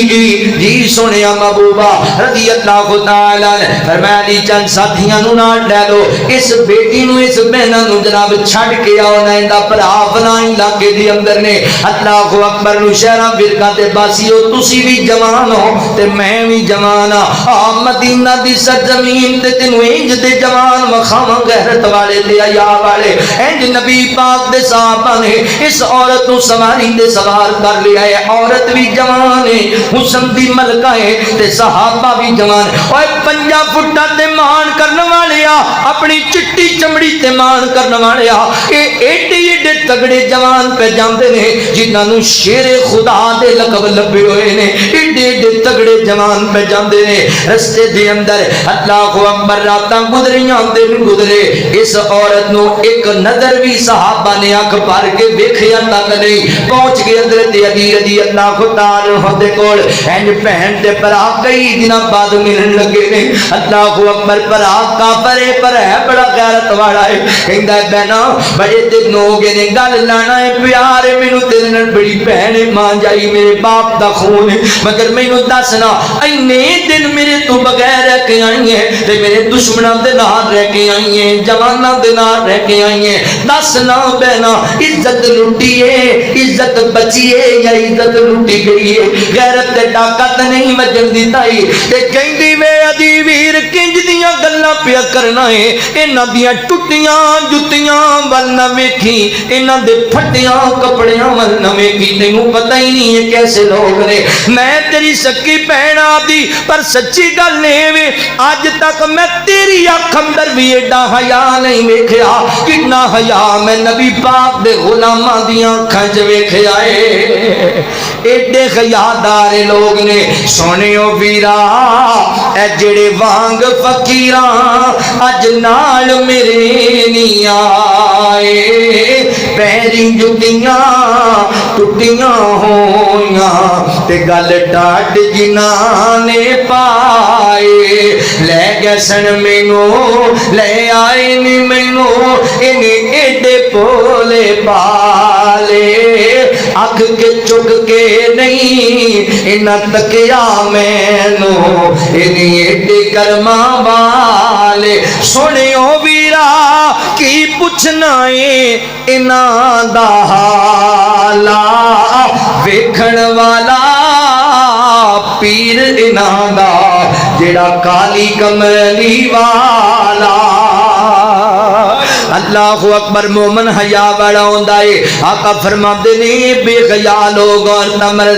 جی سونیا محبوبہ رضی اللہ تعالی عنہ فرمایا علی چند ساتھیاں نوں نال لے لو، اس بیٹی نوں اس بہناں نوں جناب چھڈ کے آؤ نہ ایندا بھرا بنا علاقے دے اندر نے. اللہ اکبر. نو شہراں فرقاں تے باسیو تسی بھی جوان ہو تے میں بھی جوان ہاں. مدینہ دی سرزمین تے تینوں انج دے جوان مخاواں غیرت والے تے حیا والے. انج نبی پاک دے صحابہ نے اس عورت نوں سواری تے سوار کر لیا ہے. عورت بھی جوان ہے، حسن دی ملکہ ہے تے صحابہ بھی جوان. اوے 5 فٹا تے مان کرن والیا، اپنی چٹی چمڑی تے مان کرن والیا، اے ایڈے ایڈے تگڑے جوان پہ جاندے نے جنہاں نوں شیر خدا دے لقب لبے ہوئے نے. ایڈے ایڈے تگڑے جوان پہ جاندے نے. رستے دے اندر اللہ اکبر راتاں گزریاں دن گزرے. اس عورت نو ایک نظر بھی صحابہ نے اکھ بھر کے ویکھیا تک نہیں. پہنچ گئے حضرت علی رضی اللہ تعالی عنہ دے کول. اینج بہن تے بھرا کئی دناں بعد ملن لگے نے. اللہ اکبر. بھرا کافر ہے پر ہے بڑا غیرت والا ہے. کہندا ہے بہنا بڑے دن ہو گئے نے گل لانا ہے پیار ہے مینوں تیرے نال بڑی بہن ہے، ماں جائی میرے باپ دا خون ہے، مگر مینوں دسنا اینے دن میرے تو بغیر رہ کے آئی ہیں تے میرے دشمناں دے نال رہ کے آئی ہیں، جواناں دے نال رہ کے آئی ہیں. دسنا بہنا عزت لٹی ہے، عزت بچی ہے یا عزت لٹی گئی ہے؟ غیرت تے طاقت نہیں مجن دیتا ہی تے کہندی وے ادی ویر کنج دیاں گلاں پیا کرنا ہے. انہاں دیاں ٹٹیاں جُتیاں ول نہ ویکھی، انہاں دے پھٹیاں کپڑیاں ول نہ ویکھی. تینوں پتہ ہی نہیں ہے کیسے لوگ نے. میں تیری سکی بہن آدی پر سچی گل نہیں وے اج تک میں تیری اکھ اندر بھی ایڈا حیا نہیں ویکھیا کتنا حیا میں نبی پاک دے غلاماں دیاں اکھاں وچ ویکھیا اے. ایڈے حیادار لوگ نے. سونیو ویرا اے جڑے وانگ فقیراں اج نال میرے نہیں آئے، پیری جُتیاں ٹٹیاں ہویاں تے گل ڈاڈ جنہاں نے پائے. لے گئے سن مینوں لے آئے نی مینوں انہیں ایڈے پولے پالے. اکھ کے چک کے نہیں انہاں تکیا مینوں انہیں ایڈے کرماں والے. سنیو ویرا کی پوچھنا ہے انہاں دا حالا، ویکھن والا پیر انہاں دا جڑا کالی کملی والا. اللہ اکبر. مومن حیا والا ہوندا ہے. آقا فرماتے نے بے حیا لوگ اور تمر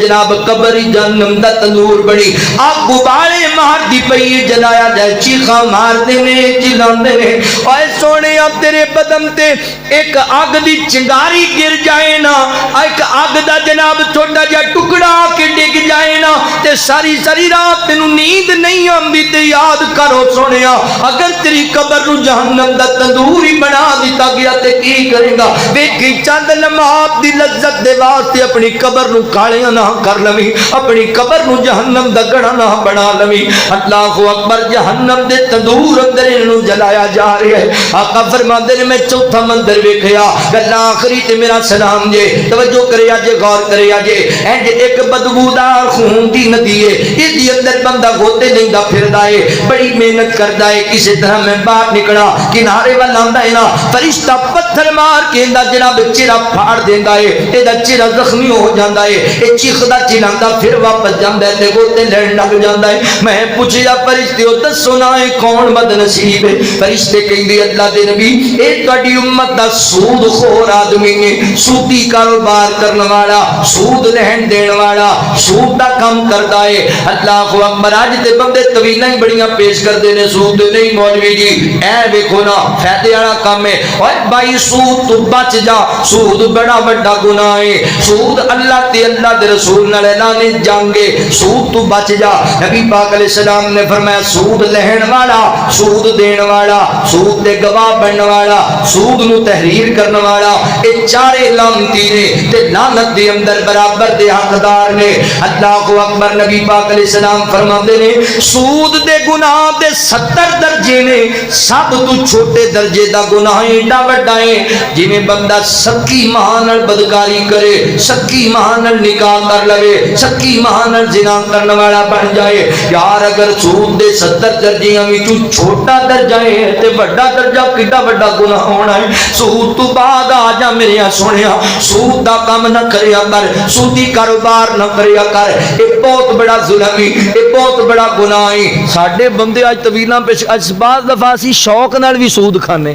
جناب قبر جہنم دا تنور بڑی اگ ابالے مار دی پئی جلایا جائے چیخاں ماردے نے چلاندے نے. اوے سونے اب تیرے بدن تے ایک اگ دی چنگاری گر جائے نا، ایک اگ دا جناب چھوٹا جا ٹکڑا کے ڈگ جائے نا تے ساری ساری رات تینوں نیند نہیں آندی تے یاد کرو سونیا اگر تیری قبر نو جہنم دا تندور تندور ہی بنا دیتا گیا تے کی کرے گا؟ ویکھی چند لمحات دی لذت دے واسطے اپنی قبر نو کالیاں نہ کر لویں، اپنی قبر نو جہنم دا گڑا نہ بنا لویں۔ اللہ اکبر، جہنم دے تندور اندر انہوں جلایا جا رہا ہے۔ آقا فرماندے نے میں چوتھا مندر ویکھیا، گل آخری تے میرا سلام جے، توجہ کرے جے، غور کرے جے، اینج ایک بدبودار خون دی ندی ہے، اس دی اندر بندہ گوتے نہیں دا پھردا ہے، بڑی محنت کردا ہے، کسی طرح میں باہر نکلا، کنارے وال آندا ہے نا، فرشتہ پتھر مار کے دا جناب چہرہ پھاڑ دیندا ہے، اے دا چہرہ زخمی ہو جاندا ہے، اے چیخدا چلاندا پھر واپس جاندا ہے تے گوتے لڑن لگ جاندا ہے۔ میں پوچھیا فرشتیو دسو نا اے کون بد نصیب ہے؟ فرشتے کہندے اللہ دے نبی اے تہاڈی امت دا سود خور آدمی نے، سودی کاروبار کرن والا، سود لہن دین والا، سود دا کام کردا ہے۔ اللہ اکبر، اج تے بندے طویلاں ہی بڑیاں پیش کردے نے، سود نہیں مولوی جی اے ویکھو نا فائدے والا کام ہے۔ اوے بھائی سود تو بچ جا، سود بڑا بڑا گناہ ہے، سود اللہ تے اللہ دے رسول نال اعلان جنگ ہے، سود تو بچ جا۔ نبی پاک علیہ السلام نے فرمایا سود لہن والا، سود دین والا، سود دے گواہ بنن والا، سود نو تحریر کرن والا، اے چارے لعنتی نے تے لعنت دے اندر برابر دے حقدار نے۔ اللہ اکبر، نبی پاک علیہ السلام فرماندے نے سود دے گناہ دے 70 درجے نے، سب تو چھوٹے درجے دا گناہ ایڈا وڈا ہے جویں بندہ سکی ماں نال بدکاری کرے، سکی ماں نال نکاح کر لوے، سکی ماں نال زنا کرن والا بن جائے۔ یار اگر سود دے 70 درجیاں وچوں چھوٹا درجہ ہے تے بڑا درجہ کڈا بڑا گناہ ہونا ہے۔ سود تو بعد آ جا میرے سونیا، سود دا کام نہ کریا کر، سودی کاروبار نہ کریا کر، یہ بہت بڑا ظلم ہے، یہ بہت بڑا گناہ ہے۔ ساڈے بندے اج طویلاں پیش اج بعض دفعہ اسی شوق نال بھی سود کھانے۔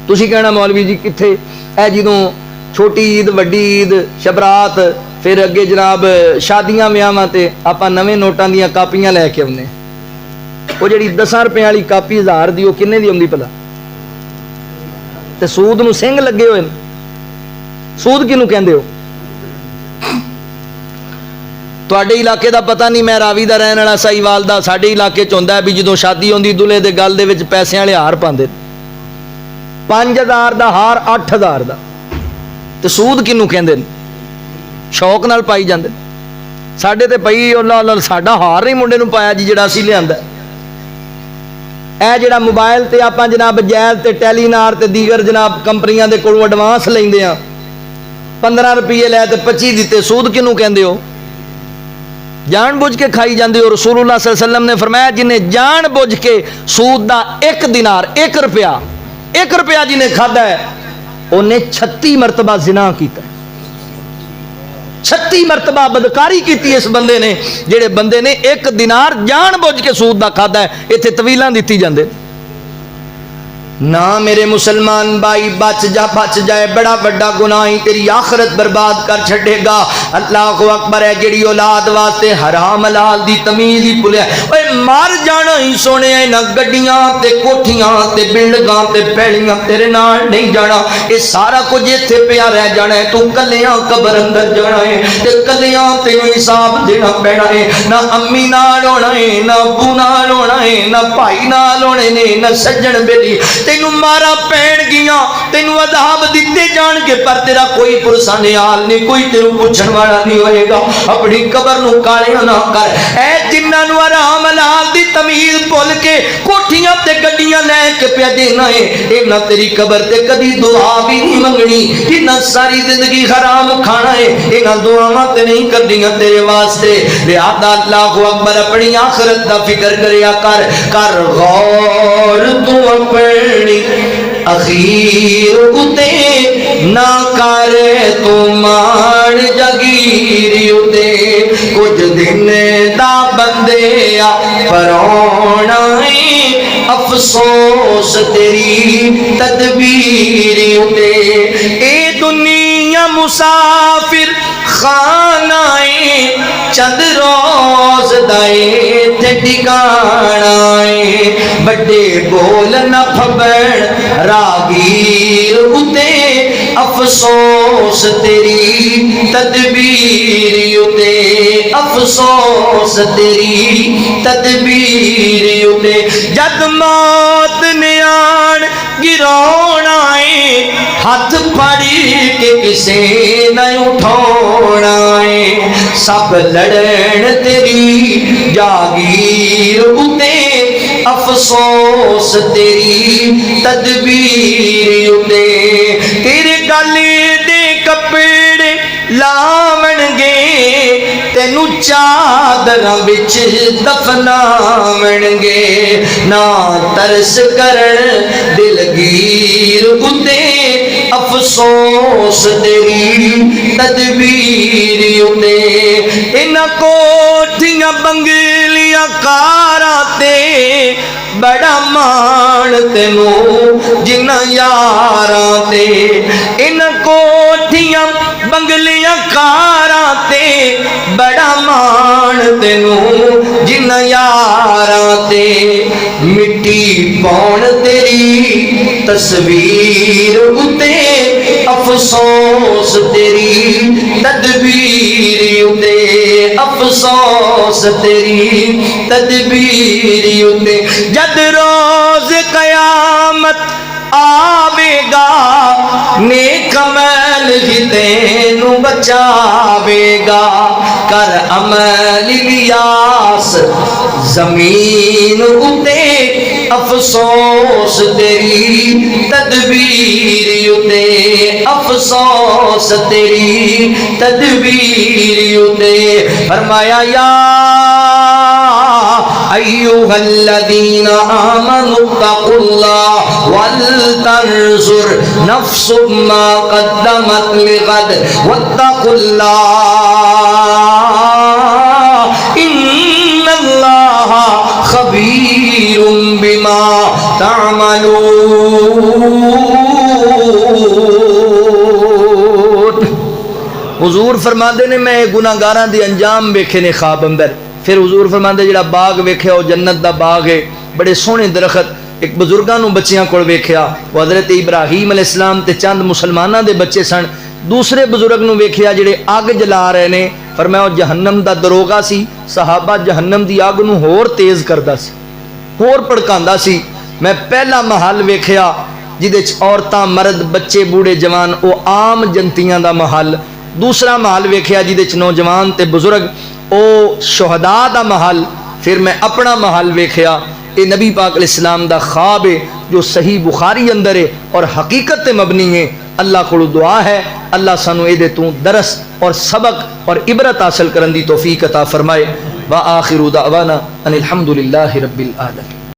تسی کہنا مولوی جی کتھے؟ اے جدوں چھوٹی عید، وڈی عید، شبرات، پھر اگے جناب شادیاں ویاواں تے آپاں نویں نوٹاں دیاں کاپیاں لے کے اونے۔ وہ جڑی 10 روپے والی کاپی 1000 دی وہ کنے دی ہوندی پلا؟ تے سود نو سنگ لگے ہوئے۔ سود کینوں کہندے ہو؟ تواڈے علاقے دا پتہ نہیں، میں راوی دا رہن والا سائیوال دا، ساڈے علاقے چ ہوندا ہے بھی جدوں شادی ہوندی دلہے دے گل دے وچ پیسے والے ہار پاندے، 5000 دا ہار 8000 دا، تے سود کینوں کہندے نے؟ شوق نال پائی جاندے۔ ساڈے تے پئی اللہ اللہ ساڈا ہار نہیں منڈے نوں پایا جی جڑا اسی لیاندا ہے۔ اے جڑا موبائل تے آپاں جناب جیل تے ٹیلی نار تے دیگر جناب کمپنیاں دے کولوں ایڈوانس لیندے ہاں، 15 روپے لے تے 25 دتے، سود کینوں کہندے ہو؟ جان بوجھ کے کھائی جاندے ہو۔ رسول اللہ صلی اللہ علیہ وسلم نے فرمایا جنہیں جان بوجھ کے سود دا 1 دینار، 1 روپیہ جنہیں کھادا ہے انہیں 36 مرتبہ زنا کیتا ہے، 36 مرتبہ بدکاری کیتی اس بندے نے، جڑے بندے نے 1 دینار جان بوجھ کے سود دا کھادا ہے۔ ایتھے طویلاں دتی جاندے نہ میرے مسلمان بھائی، بچ جا، بچ جائے، بڑا بڑا گناہ ہی تیری آخرت برباد کر چھڑے گا۔ اللہ اکبر، ہے جڑی اولاد واسطے حرام حلال دی تمیز ہی بھولیا، اوے مر جانا ہی سونے، نہ گڈیاں تے کوٹھیاں تے بلڈنگاں تے پیڑیاں تیرے نال نہیں جانا، یہ سارا کچھ ایتھے پیا رہ جانا ہے، تو کلیاں قبر اندر جانا ہے تے کلیاں تینوں حساب دینا پینا ہے۔ نہ امی نال ہونا ہے، نہ ابو نال ہونا ہے، نہ بھائی نال ہونے نے، نہ سجن بیلی، تینوں مارا پین گیاں، تینوں عذاب دیتے جان کے، پر تیرا کوئی پرسان حال نہیں، کوئی تیروں پوچھن والا نہیں ہوئے گا۔ اپنی قبر نو کالیاں نہ کر، اے جنہاں نو حرام حلال دی تمیز بھول کے کوٹھیاں تے گڈیاں لے کے پیا دینا ہے، انہاں تیری قبر تے کدی دعا بھی نہیں منگنی، جنہاں ساری زندگی حرام کھانا ہے، انہاں دعاواں تے نہیں کردیاں تیرے واسطے۔ لہذا اللہ اکبر، اپنی آخرت دا فکر کریا کر غور تو اپنی اخیر اتے نہ کر تو مان جگیری اتے، کچھ دن دا بندے پرونا افسوس تیری تدبیری اتے، اے دنیا مسافر خانہ چند روز دائے تھے ٹھکانا، بڑے بول نہ پھبڑ راگیر اتے، افسوس تیری تدبیر اتے، افسوس تیری تدبیر اتے، جد موت نے آن ہاتھ پھڑی کے کسے نہ اٹھونا ہے سب لڑن تیری جاگیر اتے افسوس تیری تدبیر اتے تیرے گلے دے کپڑے لاون گے تینو چادراں وچ دفناون گے نہ ترس کرن دلگیر اتے افسوس تیری تدبیر اتے انہاں کوٹھیاں بنگلیاں کاراں تے بڑا مان تینوں جنہ یاراں تے انہاں کوٹھیاں بنگلیاں کاراں تے بڑا مان تینوں جنہ یاراں تے مٹی پاؤن تیری تصویر اتے افسوس تیری تدبیر اتے افسوس تیری تدبیر اتے جد روز قیامت آوے گا نیک عمل ہی تینوں بچاوے گا کر عمل لیاس زمین اتے افسوس تیری تدبیر اتے افسوس تیری تدبیر اتے فرمایا یا ایوہ الذین آمنوا اتقوا اللہ ولتنظر نفس ما قدمت لغد واتقوا اللہ ان اللہ خبیر بما تعملون۔ حضور فرماندے نے میں گناہگاراں دی انجام ویکھے نے خواب اندر، پھر حضور فرماندے جڑا باغ ویکھیا وہ جنت دا باغ ہے، بڑے سونے درخت، ایک بزرگاں نو بچیاں کول ویکھیا وہ حضرت ابراہیم علیہ السلام تے چند مسلماناں دے بچے سن، دوسرے بزرگ نو ویکھیا جڑے اگ جلا رہے نے، فرمایا وہ جہنم دا دروغا سی، صحابہ جہنم دی اگ نو ہور تیز کردا سی ہور بھڑکاندا سی۔ میں پہلا محل ویکھیا جدے چ عورتاں مرد بچے بوڑھے جوان او عام جنتیاں دا محل، دوسرا محل ویکھیا جدے چ نوجوان تے بزرگ او شہداء دا محل، پھر میں اپنا محل ویکھیا۔ اے نبی پاک علیہ السلام دا خواب ہے جو صحیح بخاری اندر ہے اور حقیقت تے مبنی ہے۔ اللہ کو دعا ہے اللہ سانو اے دے تو درس اور سبق اور عبرت حاصل کرن دی توفیق عطا فرمائے۔ وآخر دعوانا ان الحمدللہ رب العالمین۔